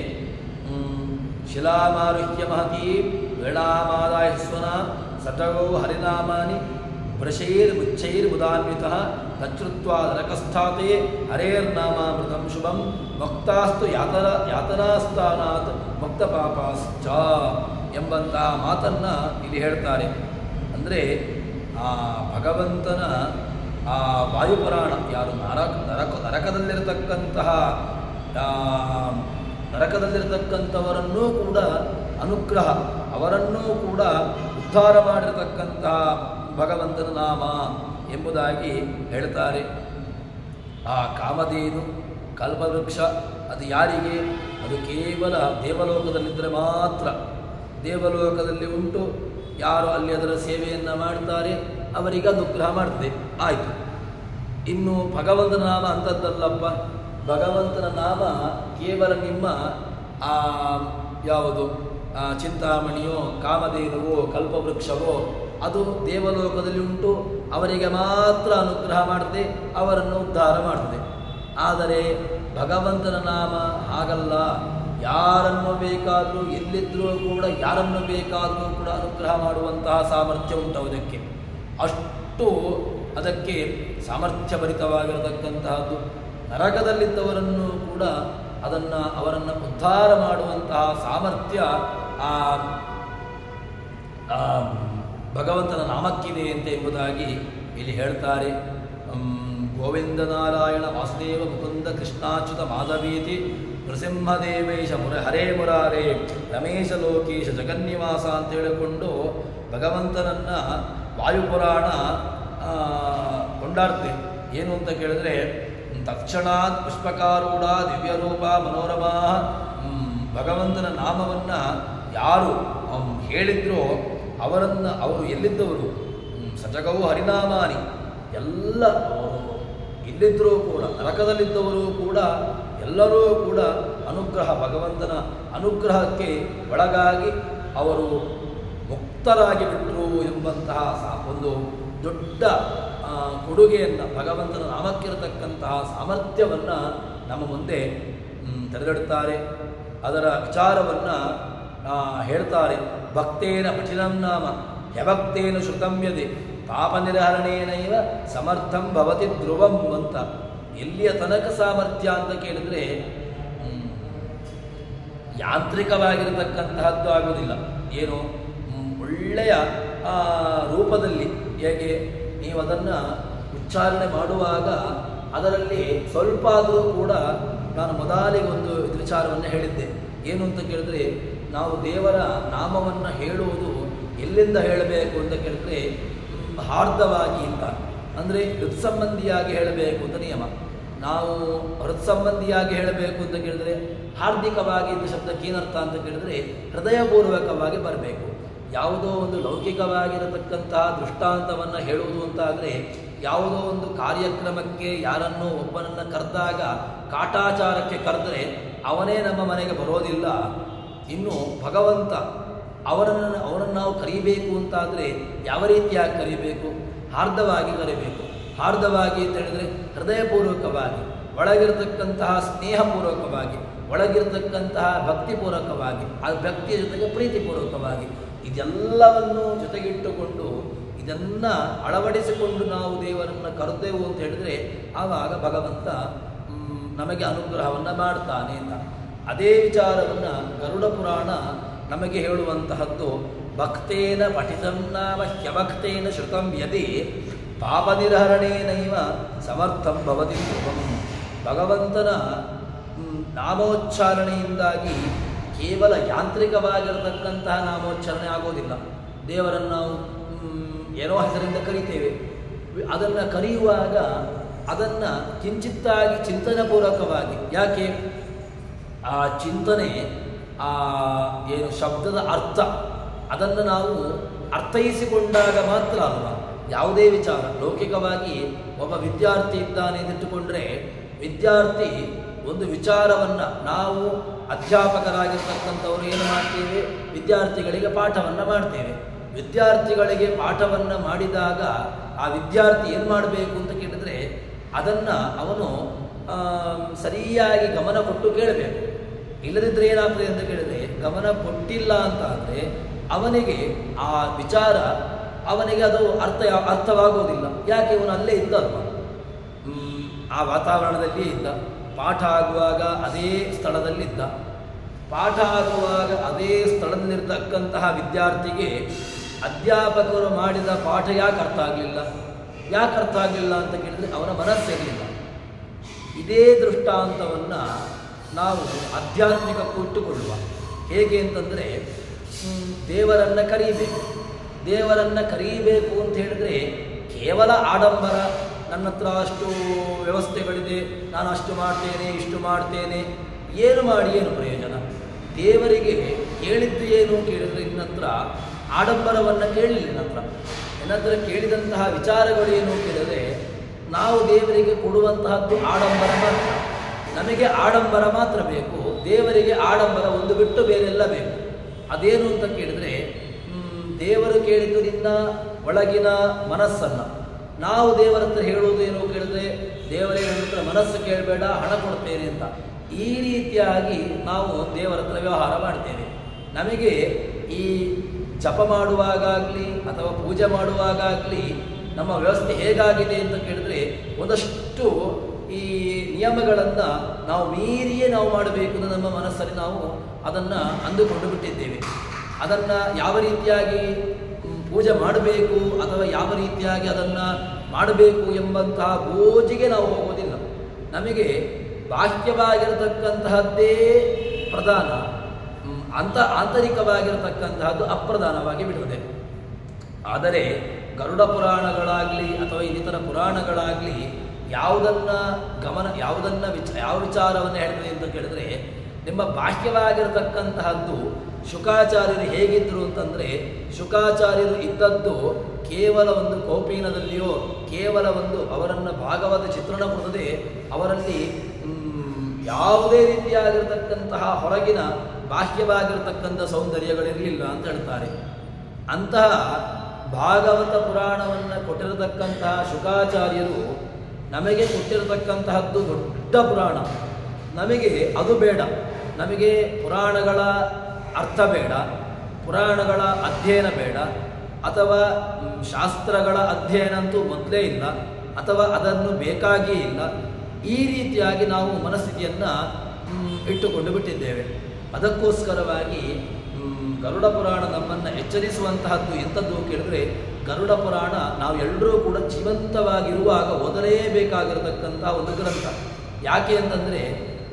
ಶಿಲಾಮಾರುಹ್ಯ ಮಹತೀ ವೇಳಾಮಾದಾಯ ಸ್ವನ ಸಟಗೋ ಹರಿನಾಮಾನಿ ವೃಷೈರ್ಮುಚ್ಛೈರ್ಮುದಾನ್ವಿತಃ ತಚ್ಛ್ರುತ್ವಾ ನರಕಸ್ಥಾತೆ ಹರೇರ್ನಾಮಾಮೃತಂ ಶುಭಂ ಮುಕ್ತಾಸ್ತು ಯಾತನಾಸ್ಥಾನಾತ್ ಮುಕ್ತ ಪಾಪಾಶ್ಚ ಎಂಬಂತಹ ಮಾತನ್ನು ಇಲ್ಲಿ ಹೇಳ್ತಾರೆ. ಅಂದರೆ ಆ ಭಗವಂತನ ಆ ವಾಯುಪುರಾಣ ಯಾರು ನರಕದಲ್ಲಿರತಕ್ಕಂಥವರನ್ನೂ ಕೂಡ ಅನುಗ್ರಹ ಅವರನ್ನೂ ಕೂಡ ಉದ್ಧಾರ ಮಾಡಿರತಕ್ಕಂತಹ ಭಗವಂತನ ನಾಮ ಎಂಬುದಾಗಿ ಹೇಳ್ತಾರೆ. ಆ ಕಾಮಧೇನು ಕಲ್ಪವೃಕ್ಷ ಅದು ಯಾರಿಗೆ? ಅದು ಕೇವಲ ದೇವಲೋಕದಲ್ಲಿದ್ದರೆ ಮಾತ್ರ. ದೇವಲೋಕದಲ್ಲಿ ಉಂಟು, ಯಾರು ಅಲ್ಲಿ ಅದರ ಸೇವೆಯನ್ನು ಮಾಡ್ತಾರೆ ಅವರಿಗೆ ಅನುಗ್ರಹ ಮಾಡ್ತದೆ, ಆಯಿತು. ಇನ್ನು ಭಗವಂತನ ನಾಮ ಅಂಥದ್ದಲ್ಲಪ್ಪ. ಭಗವಂತನ ನಾಮ ಕೇವಲ ನಿಮ್ಮ ಯಾವುದು ಚಿಂತಾಮಣಿಯೋ ಕಾಮಧೇನುವೋ ಕಲ್ಪವೃಕ್ಷವೋ ಅದು ದೇವಲೋಕದಲ್ಲಿ ಉಂಟು, ಅವರಿಗೆ ಮಾತ್ರ ಅನುಗ್ರಹ ಮಾಡ್ತದೆ, ಅವರನ್ನು ಉದ್ಧಾರ ಮಾಡ್ತದೆ. ಆದರೆ ಭಗವಂತನ ನಾಮ ಹಾಗಲ್ಲ. ಯಾರನ್ನು ಬೇಕಾದರೂ ಎಲ್ಲಿದ್ದರೂ ಕೂಡ ಯಾರನ್ನು ಬೇಕಾದರೂ ಕೂಡ ಅನುಗ್ರಹ ಮಾಡುವಂತಹ ಸಾಮರ್ಥ್ಯ ಉಂಟು ಅದಕ್ಕೆ. ಅಷ್ಟು ಅದಕ್ಕೆ ಸಾಮರ್ಥ್ಯಭರಿತವಾಗಿರತಕ್ಕಂತಹದ್ದು. ನರಕದಲ್ಲಿದ್ದವರನ್ನು ಕೂಡ ಅವರನ್ನು ಉದ್ಧಾರ ಮಾಡುವಂತಹ ಸಾಮರ್ಥ್ಯ ಭಗವಂತನ ನಾಮಕ್ಕಿದೆ ಅಂತ ಎಂಬುದಾಗಿ ಇಲ್ಲಿ ಹೇಳ್ತಾರೆ. ಗೋವಿಂದ ನಾರಾಯಣ ವಾಸುದೇವ ಮುಕುಂದ ಕೃಷ್ಣಾಚ್ಯುತ ಮಾಧವೀತಿ ನೃಸಿಂಹದೇವೇಶ ಹರೇ ಮುರಾರೇ ರಮೇಶ ಲೋಕೇಶ ಜಗನ್ನಿವಾಸ ಅಂತ ಹೇಳಿಕೊಂಡು ಭಗವಂತನನ್ನು ವಾಯುಪುರಾಣ ಕೊಂಡಾಡ್ತೆ. ಏನು ಅಂತ ಕೇಳಿದ್ರೆ ತಕ್ಷಣಾತ್ ಪುಷ್ಪಕಾರೂಢ ದಿವ್ಯರೂಪ ಮನೋರಮಾ ಭಗವಂತನ ನಾಮವನ್ನು ಯಾರು ಹೇಳಿದ್ರೋ ಅವರು ಎಲ್ಲಿದ್ದವರು ಸಜಗವು ಹರಿನಾಮಾನಿ ಎಲ್ಲ ಅವರು ಇಲ್ಲಿದ್ದರೂ ಕೂಡ ನರಕದಲ್ಲಿದ್ದವರು ಕೂಡ ಎಲ್ಲರೂ ಕೂಡ ಭಗವಂತನ ಅನುಗ್ರಹಕ್ಕೆ ಒಳಗಾಗಿ ಅವರು ಮುಕ್ತರಾಗಿ ಬಿಟ್ಟರು ಎಂಬಂತಹ ಒಂದು ದೊಡ್ಡ ಕೊಡುಗೆಯನ್ನು ಭಗವಂತನ ನಾಮಕ್ಕಿರತಕ್ಕಂತಹ ಸಾಮರ್ಥ್ಯವನ್ನು ನಮ್ಮ ಮುಂದೆ ತೆರೆದಿಡುತ್ತಾರೆ. ಅದರ ವಿಚಾರವನ್ನು ಹೇಳ್ತಾರೆ. ಭಕ್ತೇನ ಪಠಿನಂ ನಾಮ ಯಭಕ್ತೇನ ಶ್ರುತಂ ಯದಿ ಪಾಪ ನಿರ್ಹರಣೇನೈವ ಸಮರ್ಥಂ ಭವತಿ ಧ್ರುವಂ ಅಂತ. ಎಲ್ಲಿಯ ತನಕ ಸಾಮರ್ಥ್ಯ ಅಂತ ಕೇಳಿದರೆ ಯಾಂತ್ರಿಕವಾಗಿರತಕ್ಕಂತಹದ್ದು ಆಗುವುದಿಲ್ಲ. ಏನು ಒಳ್ಳೆಯ ರೂಪದಲ್ಲಿ ಹೇಗೆ ನೀವು ಅದನ್ನು ಉಚ್ಚಾರಣೆ ಮಾಡುವಾಗ ಅದರಲ್ಲಿ ಸ್ವಲ್ಪ ಆದರೂ ಕೂಡ ನಾನು ಮೊದಲಿಗೆ ಒಂದು ವಿಚಾರವನ್ನು ಹೇಳಿದ್ದೆ. ಏನು ಅಂತ ಕೇಳಿದ್ರೆ ನಾವು ದೇವರ ನಾಮವನ್ನು ಹೇಳುವುದು ಎಲ್ಲಿಂದ ಹೇಳಬೇಕು ಅಂತ ಕೇಳಿದ್ರೆ ಹಾರ್ದವಾಗಿ ಅಂತ, ಅಂದರೆ ಹೃತ್ಸಂಬಂಧಿಯಾಗಿ ಹೇಳಬೇಕು ಅಂತ ನಿಯಮ. ನಾವು ಹೃತ್ಸಂಬಂಧಿಯಾಗಿ ಹೇಳಬೇಕು ಅಂತ ಕೇಳಿದ್ರೆ ಹಾರ್ದಿಕವಾಗಿ ಇಂಥ ಶಬ್ದಕ್ಕೆ ಏನರ್ಥ ಅಂತ ಕೇಳಿದ್ರೆ ಹೃದಯಪೂರ್ವಕವಾಗಿ ಬರಬೇಕು. ಯಾವುದೋ ಒಂದು ಲೌಕಿಕವಾಗಿರತಕ್ಕಂತಹ ದೃಷ್ಟಾಂತವನ್ನು ಹೇಳುವುದು ಅಂತಾದರೆ ಯಾವುದೋ ಒಂದು ಕಾರ್ಯಕ್ರಮಕ್ಕೆ ಯಾರನ್ನೋ ಒಬ್ಬನನ್ನು ಕರೆದಾಗ ಕಾಟಾಚಾರಕ್ಕೆ ಕರೆದರೆ ಅವನೇ ನಮ್ಮ ಮನೆಗೆ ಬರೋದಿಲ್ಲ. ಇನ್ನು ಭಗವಂತ ಅವರನ್ನು ನಾವು ಕರೀಬೇಕು ಅಂತಾದರೆ ಯಾವ ರೀತಿಯಾಗಿ ಕರೀಬೇಕು? ಹಾರ್ದವಾಗಿ ಕರೀಬೇಕು. ಹಾರ್ದವಾಗಿ ಅಂತ ಹೇಳಿದರೆ ಹೃದಯಪೂರ್ವಕವಾಗಿ ಒಳಗಿರತಕ್ಕಂತಹ ಸ್ನೇಹಪೂರ್ವಕವಾಗಿ, ಒಳಗಿರತಕ್ಕಂತಹ ಭಕ್ತಿಪೂರ್ವಕವಾಗಿ, ಆ ಭಕ್ತಿಯ ಜೊತೆಗೆ ಪ್ರೀತಿಪೂರ್ವಕವಾಗಿ ಇದೆಲ್ಲವನ್ನು ಜೊತೆಗಿಟ್ಟುಕೊಂಡು ಇದನ್ನು ಅಳವಡಿಸಿಕೊಂಡು ನಾವು ದೇವರನ್ನು ಕರೆದೆವು ಅಂತ ಹೇಳಿದರೆ ಆವಾಗ ಭಗವಂತ ನಮಗೆ ಅನುಗ್ರಹವನ್ನು ಮಾಡ್ತಾನೆ ಅಂತ. ಅದೇ ವಿಚಾರವನ್ನು ಗರುಡ ಪುರಾಣ ನಮಗೆ ಹೇಳುವಂತಹದ್ದು. ಭಕ್ತೇನ ಪಠಿತಂ ನಾಮ ಹ್ಯವಕ್ತೇನ ಶ್ರುತಂ ಯದಿ ಪಾಪನಿರ್ಹರಣೇನೈವ ಸಮರ್ಥಂ ಭವತಿ ಧ್ರುವಂ. ಭಗವಂತನ ನಾಮೋಚ್ಚಾರಣೆಯಿಂದಾಗಿ ಕೇವಲ ಯಾಂತ್ರಿಕವಾಗಿರತಕ್ಕಂತಹ ನಾಮೋಚ್ಚಾರಣೆ ಆಗೋದಿಲ್ಲ. ದೇವರನ್ನು ನಾವು ಏನೋ ಹೆಸರಿಂದ ಕರೀತೇವೆ, ಅದನ್ನು ಕರೆಯುವಾಗ ಅದನ್ನು ಕಿಂಚಿತ್ತಾಗಿ ಚಿಂತನಪೂರ್ವಕವಾಗಿ, ಯಾಕೆ ಆ ಚಿಂತನೆ, ಆ ಏನು ಶಬ್ದದ ಅರ್ಥ ಅದನ್ನು ನಾವು ಅರ್ಥೈಸಿಕೊಂಡಾಗ ಮಾತ್ರ ಅಲ್ವಾ. ಯಾವುದೇ ವಿಚಾರ ಲೌಕಿಕವಾಗಿ ಒಬ್ಬ ವಿದ್ಯಾರ್ಥಿ ಇದ್ದಾನೆ ಎಂದಿಟ್ಟುಕೊಂಡ್ರೆ, ವಿದ್ಯಾರ್ಥಿ ಒಂದು ವಿಚಾರವನ್ನು ನಾವು ಅಧ್ಯಾಪಕರಾಗಿರ್ತಕ್ಕಂಥವರು ಏನು ಮಾಡ್ತೇವೆ, ವಿದ್ಯಾರ್ಥಿಗಳಿಗೆ ಪಾಠವನ್ನು ಮಾಡ್ತೇವೆ. ವಿದ್ಯಾರ್ಥಿಗಳಿಗೆ ಪಾಠವನ್ನು ಮಾಡಿದಾಗ ಆ ವಿದ್ಯಾರ್ಥಿ ಏನು ಮಾಡಬೇಕು ಅಂತ ಕೇಳಿದರೆ ಅದನ್ನು ಅವನು ಸರಿಯಾಗಿ ಗಮನ ಕೊಟ್ಟು ಕೇಳಬೇಕು. ಇಲ್ಲದಿದ್ದರೆ ಏನಾಗ್ತದೆ ಅಂತ ಕೇಳಿದರೆ, ಗಮನ ಕೊಟ್ಟಿಲ್ಲ ಅಂತ ಆದರೆ ಅವನಿಗೆ ಆ ವಿಚಾರ ಅವನಿಗೆ ಅದು ಅರ್ಥವಾಗೋದಿಲ್ಲ. ಯಾಕೆ ಅವನು ಅಲ್ಲೇ ಇದ್ದಲ್ವ, ಆ ವಾತಾವರಣದಲ್ಲಿ ಇದ್ದ, ಪಾಠ ಆಗುವಾಗ ಅದೇ ಸ್ಥಳದಲ್ಲಿದ್ದ. ಪಾಠ ಆಗುವಾಗ ಅದೇ ಸ್ಥಳದಲ್ಲಿರ್ತಕ್ಕಂತಹ ವಿದ್ಯಾರ್ಥಿಗೆ ಅಧ್ಯಾಪಕರು ಮಾಡಿದ ಪಾಠ ಯಾಕೆ ಅರ್ಥ ಆಗಲಿಲ್ಲ ಅಂತ ಕೇಳಿದರೆ ಅವನ ಮನಸ್ಸಿರಲಿಲ್ಲ. ಇದೇ ದೃಷ್ಟಾಂತವನ್ನು ನಾವು ಆಧ್ಯಾತ್ಮಿಕಕ್ಕೂ ಇಟ್ಟುಕೊಳ್ಳುವ. ಹೇಗೆ ಅಂತಂದರೆ, ದೇವರನ್ನು ಕರೀಬೇಕು ಅಂತ ಹೇಳಿದ್ರೆ ಕೇವಲ ಆಡಂಬರ, ನನ್ನ ಹತ್ರ ಅಷ್ಟು ವ್ಯವಸ್ಥೆಗಳಿದೆ, ನಾನು ಅಷ್ಟು ಮಾಡ್ತೇನೆ, ಇಷ್ಟು ಮಾಡ್ತೇನೆ, ಏನು ಮಾಡಿ ಏನು ಪ್ರಯೋಜನ? ದೇವರಿಗೆ ಕೇಳಿದ್ದು ಏನು ಕೇಳಿದರೆ, ನಿನ್ನತ್ರ ಆಡಂಬರವನ್ನು ಕೇಳಲಿಲ್ಲ. ನನ್ನ ಕೇಳಿದಂತಹ ವಿಚಾರಗಳೇನು ಕೇಳಿದರೆ, ನಾವು ದೇವರಿಗೆ ಕೊಡುವಂತಹದ್ದು ಆಡಂಬರ ಮಾತ್ರ. ನಮಗೆ ಆಡಂಬರ ಮಾತ್ರ ಬೇಕು, ದೇವರಿಗೆ ಆಡಂಬರ ಒಂದು ಬಿಟ್ಟು ಬೇರೆಲ್ಲ ಬೇಕು. ಅದೇನು ಅಂತ ಕೇಳಿದರೆ, ದೇವರು ಕೇಳಿದ್ದು ನಿನ್ನ ಒಳಗಿನ ಮನಸ್ಸನ್ನು. ನಾವು ದೇವರ ಹತ್ರ ಹೇಳುವುದು ಏನು ಕೇಳಿದ್ರೆ, ದೇವರೇ ನನ್ನ ಹತ್ರ ಮನಸ್ಸು ಕೇಳಬೇಡ, ಹಣ ಕೊಡ್ತೇನೆ ಅಂತ. ಈ ರೀತಿಯಾಗಿ ನಾವು ದೇವರ ಹತ್ರ ವ್ಯವಹಾರ ಮಾಡ್ತೇವೆ. ನಮಗೆ ಈ ಜಪ ಮಾಡುವಾಗಲಿ ಅಥವಾ ಪೂಜೆ ಮಾಡುವಾಗಲಿ ನಮ್ಮ ವ್ಯವಸ್ಥೆ ಹೇಗಾಗಿದೆ ಅಂತ ಕೇಳಿದ್ರೆ, ಒಂದಷ್ಟು ಈ ನಿಯಮಗಳನ್ನು ನಾವು ಮೀರಿಯೇ ನಾವು ಮಾಡಬೇಕು ಅಂತ ನಮ್ಮ ಮನಸ್ಸಲ್ಲಿ ನಾವು ಅದನ್ನು ಅಂದುಕೊಂಡು ಬಿಟ್ಟಿದ್ದೇವೆ. ಅದನ್ನು ಯಾವ ರೀತಿಯಾಗಿ ಪೂಜೆ ಮಾಡಬೇಕು ಅಥವಾ ಯಾವ ರೀತಿಯಾಗಿ ಅದನ್ನು ಮಾಡಬೇಕು ಎಂಬಂತಹ ಗೋಜಿಗೆ ನಾವು ಹೋಗೋದಿಲ್ಲ. ನಮಗೆ ಬಾಹ್ಯವಾಗಿರತಕ್ಕಂತಹದ್ದೇ ಪ್ರಧಾನ, ಆಂತರಿಕವಾಗಿರತಕ್ಕಂತಹದ್ದು ಅಪ್ರಧಾನವಾಗಿ ಬಿಡುತ್ತದೆ. ಆದರೆ ಗರುಡ ಪುರಾಣಗಳಾಗಲಿ ಅಥವಾ ಇನ್ನಿತರ ಪುರಾಣಗಳಾಗಲಿ ಯಾವ ವಿಚಾರವನ್ನು ಹೇಳ್ತದೆ ಅಂತ ಕೇಳಿದ್ರೆ, ನಿಮ್ಮ ಬಾಹ್ಯವಾಗಿರತಕ್ಕಂತಹದ್ದು ಶುಕಾಚಾರ್ಯರು ಹೇಗಿದ್ದರು ಅಂತಂದರೆ, ಶುಕಾಚಾರ್ಯರು ಇದ್ದದ್ದು ಕೇವಲ ಒಂದು ಕೌಪೀನದಲ್ಲಿಯೋ, ಕೇವಲ ಒಂದು ಅವರನ್ನು ಭಾಗವತ ಚಿತ್ರಣ ಕೊಡದೆ ಅವರಲ್ಲಿ ಯಾವುದೇ ರೀತಿಯಾಗಿರತಕ್ಕಂತಹ ಹೊರಗಿನ ಬಾಹ್ಯವಾಗಿರತಕ್ಕಂಥ ಸೌಂದರ್ಯಗಳಿರಲಿಲ್ಲ ಅಂತ ಹೇಳ್ತಾರೆ. ಅಂತಹ ಭಾಗವತ ಪುರಾಣವನ್ನು ಕೊಟ್ಟಿರತಕ್ಕಂತಹ ಶುಕಾಚಾರ್ಯರು ನಮಗೆ ಕೊಟ್ಟಿರತಕ್ಕಂತಹದ್ದು ದೊಡ್ಡ ಪುರಾಣ. ನಮಗೆ ಅದು ಬೇಡ. ನಮಗೆ ಪುರಾಣಗಳ ಅರ್ಥ ಬೇಡ, ಪುರಾಣಗಳ ಅಧ್ಯಯನ ಬೇಡ, ಅಥವಾ ಶಾಸ್ತ್ರಗಳ ಅಧ್ಯಯನ ಅಂತೂ ಮೊದಲೇ ಇಲ್ಲ, ಅಥವಾ ಅದನ್ನು ಬೇಕಾಗಿಯೇ ಇಲ್ಲ. ಈ ರೀತಿಯಾಗಿ ನಾವು ಮನಸ್ಥಿತಿಯನ್ನು ಇಟ್ಟುಕೊಂಡು ಬಿಟ್ಟಿದ್ದೇವೆ. ಅದಕ್ಕೋಸ್ಕರವಾಗಿ ಗರುಡ ಪುರಾಣ ನಮ್ಮನ್ನು ಎಚ್ಚರಿಸುವಂತಹದ್ದು ಎಂಥದ್ದು ಕೇಳಿದ್ರೆ, ಗರುಡ ಪುರಾಣ ನಾವು ಎಲ್ಲರೂ ಕೂಡ ಜೀವಂತವಾಗಿರುವಾಗ ಓದಲೇಬೇಕಾಗಿರತಕ್ಕಂಥ ಒಂದು ಗ್ರಂಥ. ಯಾಕೆ ಅಂತಂದರೆ,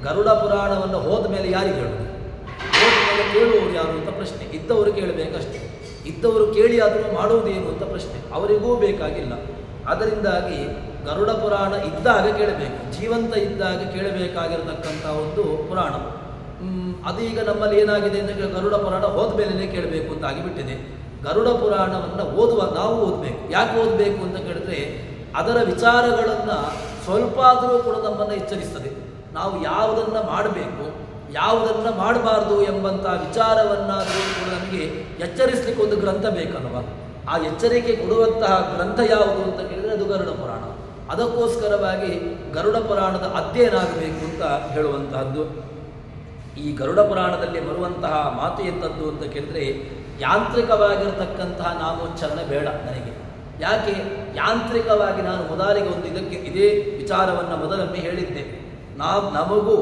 ಗರುಡ ಪುರಾಣವನ್ನು ಹೋದ ಮೇಲೆ ಯಾರಿಗೆ ಹೇಳೋದು? ಹೋದ ಮೇಲೆ ಕೇಳುವವರು ಯಾರು ಅಂತ ಪ್ರಶ್ನೆ. ಇದ್ದವರು ಕೇಳಬೇಕಷ್ಟೇ. ಇದ್ದವರು ಕೇಳಿ ಆದರೂ ಮಾಡುವುದೇನು ಅಂತ ಪ್ರಶ್ನೆ. ಅವರಿಗೂ ಬೇಕಾಗಿಲ್ಲ. ಅದರಿಂದಾಗಿ ಗರುಡ ಪುರಾಣ ಇದ್ದಾಗ ಕೇಳಬೇಕು, ಜೀವಂತ ಇದ್ದಾಗ ಕೇಳಬೇಕಾಗಿರತಕ್ಕಂಥ ಒಂದು ಪುರಾಣ. ಅದೀಗ ನಮ್ಮಲ್ಲಿ ಏನಾಗಿದೆ ಅಂದರೆ, ಗರುಡ ಪುರಾಣ ಹೋದ ಮೇಲೇ ಕೇಳಬೇಕು ಅಂತ ಆಗಿಬಿಟ್ಟಿದೆ. ಗರುಡ ಪುರಾಣವನ್ನು ನಾವು ಓದಬೇಕು. ಯಾಕೆ ಓದಬೇಕು ಅಂತ ಕೇಳಿದ್ರೆ, ಅದರ ವಿಚಾರಗಳನ್ನು ಸ್ವಲ್ಪ ಆದರೂ ಕೂಡ ನಮ್ಮನ್ನು ಎಚ್ಚರಿಸ್ತದೆ. ನಾವು ಯಾವುದನ್ನು ಮಾಡಬೇಕು, ಯಾವುದನ್ನು ಮಾಡಬಾರ್ದು ಎಂಬಂಥ ವಿಚಾರವನ್ನಾದರೂ ಕೂಡ ನಮಗೆ ಎಚ್ಚರಿಸಲಿಕ್ಕೆ ಒಂದು ಗ್ರಂಥ ಬೇಕಲ್ವ. ಆ ಎಚ್ಚರಿಕೆ ಕೊಡುವಂತಹ ಗ್ರಂಥ ಯಾವುದು ಅಂತ ಕೇಳಿದರೆ ಅದು ಗರುಡ ಪುರಾಣ. ಅದಕ್ಕೋಸ್ಕರವಾಗಿ ಗರುಡ ಪುರಾಣದ ಅಧ್ಯಯನ ಆಗಬೇಕು ಅಂತ ಹೇಳುವಂತಹದ್ದು. ಈ ಗರುಡ ಪುರಾಣದಲ್ಲಿ ಬರುವಂತಹ ಮಾತು ಎಂಥದ್ದು ಅಂತ ಕೇಳಿದ್ರೆ, ಯಾಂತ್ರಿಕವಾಗಿರತಕ್ಕಂತಹ ನಾಮೋಚ್ಚಾರಣೆ ಬೇಡ ನನಗೆ. ಯಾಕೆ ಯಾಂತ್ರಿಕವಾಗಿ? ನಾನು ಮೊದಲಿಗೆ ಒಂದು ಇದೇ ವಿಚಾರವನ್ನು ಮೊದಲೊಮ್ಮೆ ಹೇಳಿದ್ದೆ. ನಮಗೂ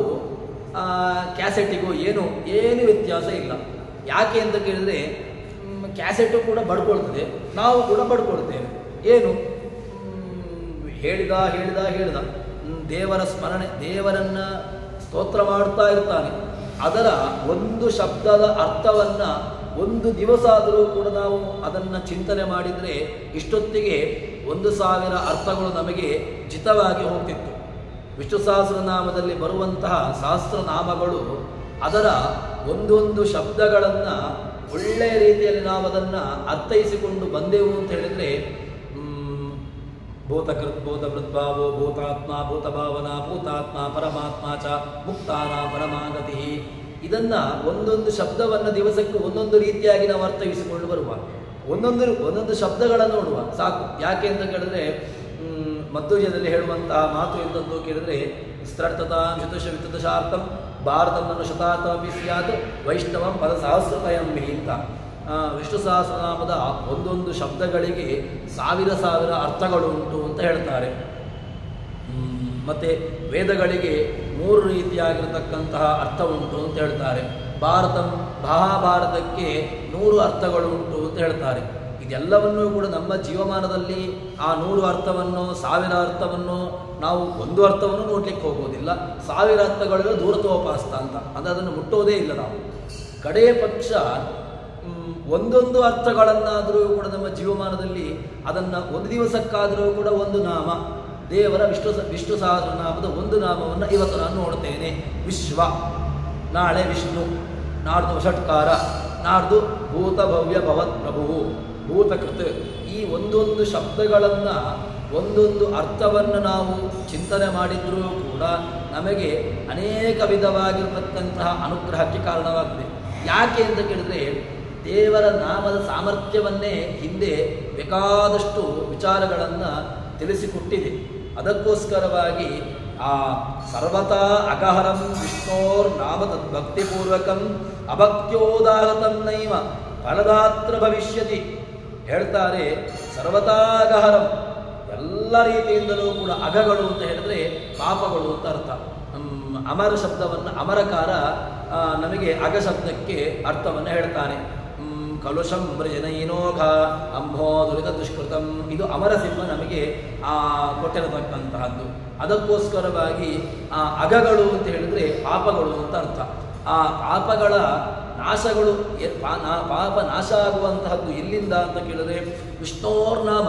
ಕ್ಯಾಸೆಟ್ಟಿಗೂ ಏನು ವ್ಯತ್ಯಾಸ ಇಲ್ಲ. ಯಾಕೆ ಅಂತ ಕೇಳಿದರೆ, ಕ್ಯಾಸೆಟು ಕೂಡ ಬಡ್ಕೊಳ್ತದೆ, ನಾವು ಕೂಡ ಬಡ್ಕೊಳ್ತೇವೆ. ಏನು ಹೇಳಿದ ದೇವರ ಸ್ಮರಣೆ, ದೇವರನ್ನು ಸ್ತೋತ್ರ ಮಾಡ್ತಾ ಇರ್ತಾನೆ. ಅದರ ಒಂದು ಶಬ್ದದ ಅರ್ಥವನ್ನು ಒಂದು ದಿವಸ ಆದರೂ ಕೂಡ ನಾವು ಅದನ್ನು ಚಿಂತನೆ ಮಾಡಿದರೆ ಇಷ್ಟೊತ್ತಿಗೆ 1000 ಅರ್ಥಗಳು ನಮಗೆ ಜಿತವಾಗಿ ಹೋಗ್ತಿತ್ತು. ವಿಷ್ಣು ಸಹಸ್ರನಾಮದಲ್ಲಿ ಬರುವಂತಹ ಸಹಸ್ರನಾಮಗಳು ಅದರ ಒಂದೊಂದು ಶಬ್ದಗಳನ್ನು ಒಳ್ಳೆಯ ರೀತಿಯಲ್ಲಿ ನಾವು ಅದನ್ನು ಅರ್ಥೈಸಿಕೊಂಡು ಬಂದೆವು ಅಂತ ಹೇಳಿದರೆ, ಭೂತಕೃತ್ ಭೂತಭೃದ್ಭಾವೋ ಭೂತಾತ್ಮ ಭೂತಭಾವನಾ ಭೂತಾತ್ಮ ಪರಮಾತ್ಮ ಚ ಮುಕ್ತಾನ ಪರಮಾಗತಿ. ಇದನ್ನು ಒಂದೊಂದು ಶಬ್ದವನ್ನು ದಿವಸಕ್ಕೆ ಒಂದೊಂದು ರೀತಿಯಾಗಿ ನಾವು ಅರ್ಥೈಸಿಕೊಂಡು ಬರುವ, ಒಂದೊಂದು ಶಬ್ದಗಳನ್ನು ನೋಡುವ ಸಾಕು. ಯಾಕೆ ಅಂತ ಕೇಳಿದ್ರೆ, ಮಧ್ವಜದಲ್ಲಿ ಹೇಳುವಂತಹ ಮಾತು ಎಂತಂದು ಕೇಳಿದರೆ, ಸ್ತ್ರರ್ಥತಾಂ ಶತಶ ವಿತದಶಾರ್ಥಂ ಭಾರತವನ್ನು ಶತಾರ್ಥಮಿ ಸ್ಯಾತ್ ವೈಷ್ಣವಂ ಪದ ಸಹಸ್ರತಯಂ ಅಂತ. ವಿಷ್ಣು ಸಹಸ್ರನಾಮದ ಒಂದೊಂದು ಶಬ್ದಗಳಿಗೆ 1000 ಅರ್ಥಗಳು ಉಂಟು ಅಂತ ಹೇಳ್ತಾರೆ. ಮತ್ತು ವೇದಗಳಿಗೆ 3 ರೀತಿಯಾಗಿರತಕ್ಕಂತಹ ಅರ್ಥ ಉಂಟು ಅಂತ ಹೇಳ್ತಾರೆ. ಮಹಾಭಾರತಕ್ಕೆ 100 ಅರ್ಥಗಳು ಉಂಟು ಅಂತ ಹೇಳ್ತಾರೆ. ಇದೆಲ್ಲವನ್ನೂ ಕೂಡ ನಮ್ಮ ಜೀವಮಾನದಲ್ಲಿ ಆ 100 ಅರ್ಥವನ್ನು 1000 ಅರ್ಥವನ್ನು ನಾವು ಒಂದು ಅರ್ಥವನ್ನು ನೋಡ್ಲಿಕ್ಕೆ ಹೋಗೋದಿಲ್ಲ. 1000 ಅರ್ಥಗಳು ದೂರತೋಪಾಸ್ತ ಅಂತ, ಅಂದರೆ ಅದನ್ನು ಮುಟ್ಟೋದೇ ಇಲ್ಲ ನಾವು. ಕಡೆಯ ಪಕ್ಷ ಒಂದೊಂದು ಅರ್ಥಗಳನ್ನಾದರೂ ಕೂಡ ನಮ್ಮ ಜೀವಮಾನದಲ್ಲಿ ಅದನ್ನು ಒಂದು ದಿವಸಕ್ಕಾದರೂ ಕೂಡ ಒಂದು ನಾಮ, ದೇವರ ವಿಷ್ಣು ಸಹಸ್ರನಾಮದ ಒಂದು ನಾಮವನ್ನು ಇವತ್ತು ನಾನು ನೋಡ್ತೇನೆ. ವಿಶ್ವ, ನಾಳೆ ವಿಷ್ಣು, ನಾಡ್ದು ಷಟ್ಕಾರ, ನಾಡ್ದು ಭೂತ ಭವ್ಯ ಭವತ್ ಪ್ರಭುವು, ಭೂತಕೃತ್. ಈ ಒಂದೊಂದು ಶಬ್ದಗಳನ್ನು ಒಂದೊಂದು ಅರ್ಥವನ್ನು ನಾವು ಚಿಂತನೆ ಮಾಡಿದರೂ ಕೂಡ ನಮಗೆ ಅನೇಕ ವಿಧವಾಗಿರತಕ್ಕಂತಹ ಅನುಗ್ರಹಕ್ಕೆ ಕಾರಣವಾಗಿದೆ. ಯಾಕೆ ಅಂತ ಕೇಳಿದರೆ, ದೇವರ ನಾಮದ ಸಾಮರ್ಥ್ಯವನ್ನೇ ಹಿಂದೆ ಬೇಕಾದಷ್ಟು ವಿಚಾರಗಳನ್ನು ತಿಳಿಸಿಕೊಟ್ಟಿದೆ. ಅದಕ್ಕೋಸ್ಕರವಾಗಿ ಆ ಸರ್ವತಾ ಅಗಹರಂ ವಿಷ್ಣೋರ್ ನಾಮ ತದ್ಭಕ್ತಿಪೂರ್ವಕಂ ಅಭಕ್ತ್ಯೋದಾಹತಂ ನೈವ ಫಲದಾತ್ರ ಭವಿಷ್ಯತಿ ಹೇಳ್ತಾರೆ. ಸರ್ವತಾ ಅಗಹರಂ, ಎಲ್ಲ ರೀತಿಯಿಂದಲೂ ಕೂಡ ಅಘಗಳು ಅಂತ ಹೇಳಿದ್ರೆ ಪಾಪಗಳು ಅಂತ ಅರ್ಥ. ಅಮರ ಶಬ್ದವನ್ನು ಅಮರಕಾರ ನಮಗೆ ಅಗ ಶಬ್ದಕ್ಕೆ ಅರ್ಥವನ್ನು ಹೇಳ್ತಾನೆ. ಕಲುಷಂ ಮೃಜನೈನೋಘ ಅಂಭೋ ದುರಿತ ದುಷ್ಕೃತಂ, ಇದು ಅಮರಸಿಂಹ ನಮಗೆ ಕೊಟ್ಟಿರತಕ್ಕಂತಹದ್ದು. ಅದಕ್ಕೋಸ್ಕರವಾಗಿ ಆ ಅಗಗಳು ಅಂತ ಹೇಳಿದರೆ ಪಾಪಗಳು ಅಂತ ಅರ್ಥ. ಆ ಪಾಪಗಳ ನಾಶಗಳು, ಪಾಪ ನಾಶ ಆಗುವಂತಹದ್ದು ಎಲ್ಲಿಂದ ಅಂತ ಕೇಳಿದ್ರೆ ವಿಷ್ಣೋರ್ ನಾಮ,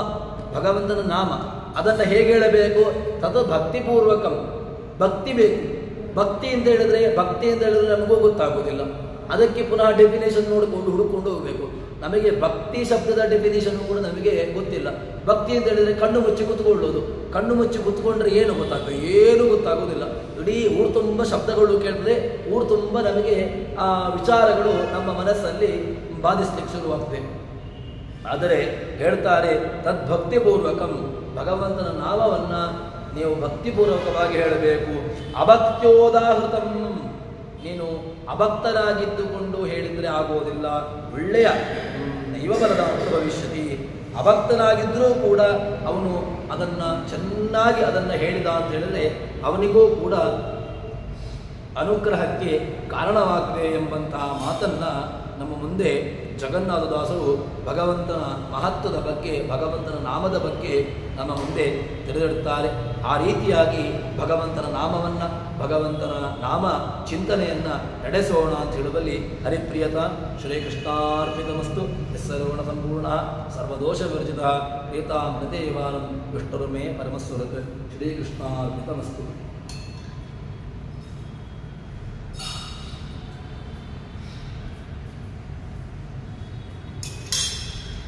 ಭಗವಂತನ ನಾಮ. ಅದನ್ನು ಹೇಗೆ ಹೇಳಬೇಕು? ತತ್ ಭಕ್ತಿಪೂರ್ವಕಂ, ಭಕ್ತಿ ಬೇಕು. ಭಕ್ತಿ ಅಂತ ಹೇಳಿದ್ರೆ ನಮಗೂ ಗೊತ್ತಾಗೋದಿಲ್ಲ. ಅದಕ್ಕೆ ಪುನಃ ಡೆಫಿನೇಷನ್ ನೋಡಿಕೊಂಡು ಹುಡುಕೊಂಡು ಹೋಗಬೇಕು. ನಮಗೆ ಭಕ್ತಿ ಶಬ್ದದ ಡೆಫಿನೇಷನ್ ಕೂಡ ನಮಗೆ ಗೊತ್ತಿಲ್ಲ. ಭಕ್ತಿ ಅಂತ ಹೇಳಿದರೆ ಕಣ್ಣು ಮುಚ್ಚಿ ಕೂತ್ಕೊಳ್ಳೋದು. ಕಣ್ಣು ಮುಚ್ಚಿ ಕೂತ್ಕೊಂಡ್ರೆ ಏನು ಗೊತ್ತಾಗ್ತದೆ? ಏನೂ ಗೊತ್ತಾಗೋದಿಲ್ಲ. ಇಡೀ ಊರು ತುಂಬ ಶಬ್ದಗಳು ಕೇಳಿದ್ರೆ ಊರು ತುಂಬ ನಮಗೆ ಆ ವಿಚಾರಗಳು ನಮ್ಮ ಮನಸ್ಸಲ್ಲಿ ಬಾಧಿಸ್ಲಿಕ್ಕೆ ಶುರುವಾಗ್ತದೆ. ಆದರೆ ಹೇಳ್ತಾರೆ ತದ್ಭಕ್ತಿಪೂರ್ವಕಂ, ಭಗವಂತನ ನಾಮವನ್ನು ನೀವು ಭಕ್ತಿಪೂರ್ವಕವಾಗಿ ಹೇಳಬೇಕು. ಅಭಕ್ತ್ಯೋದಾಹೃತಂ, ನೀನು ಅಭಕ್ತರಾಗಿದ್ದುಕೊಂಡು ಹೇಳಿದರೆ ಆಗೋದಿಲ್ಲ. ಒಳ್ಳೆಯ ನೈವ ಬಲದ ಭವಿಷ್ಯತಿ, ಅಭಕ್ತನಾಗಿದ್ದರೂ ಕೂಡ ಅವನು ಅದನ್ನು ಚೆನ್ನಾಗಿ ಅದನ್ನು ಹೇಳಿದ ಅಂತ ಹೇಳಿದರೆ ಅವನಿಗೂ ಕೂಡ ಅನುಗ್ರಹಕ್ಕೆ ಕಾರಣವಾಗಿದೆ ಎಂಬಂತಹ ಮಾತನ್ನು ನಮ್ಮ ಮುಂದೆ ಜಗನ್ನಾಥದಾಸರು ಭಗವಂತನ ಮಹತ್ವದ ಬಗ್ಗೆ, ಭಗವಂತನ ನಾಮದ ಬಗ್ಗೆ ನಮ್ಮ ಮುಂದೆ ತಿಳಿದಿಡುತ್ತಾರೆ. ಆ ರೀತಿಯಾಗಿ ಭಗವಂತನ ನಾಮವನ್ನು, ಭಗವಂತನ ನಾಮ ಚಿಂತನೆಯನ್ನು ನಡೆಸೋಣ ಅಂತ ಹೇಳುವಲ್ಲಿ ಹರಿಪ್ರಿಯತ ಶ್ರೀಕೃಷ್ಣಾರ್ಪಿತಮಸ್ತು. ಸರ್ವಣ ಸಂಪೂರ್ಣ ಸರ್ವದೋಷ ವಿರ್ಜಿತ ಪ್ರೀತಾಮೃತೇವಾನಂ ವಿಷ್ಣುರ್ಮೇ ಪರಮಸ್ವರತ್. ಶ್ರೀಕೃಷ್ಣಾರ್ಪಿತಮಸ್ತು.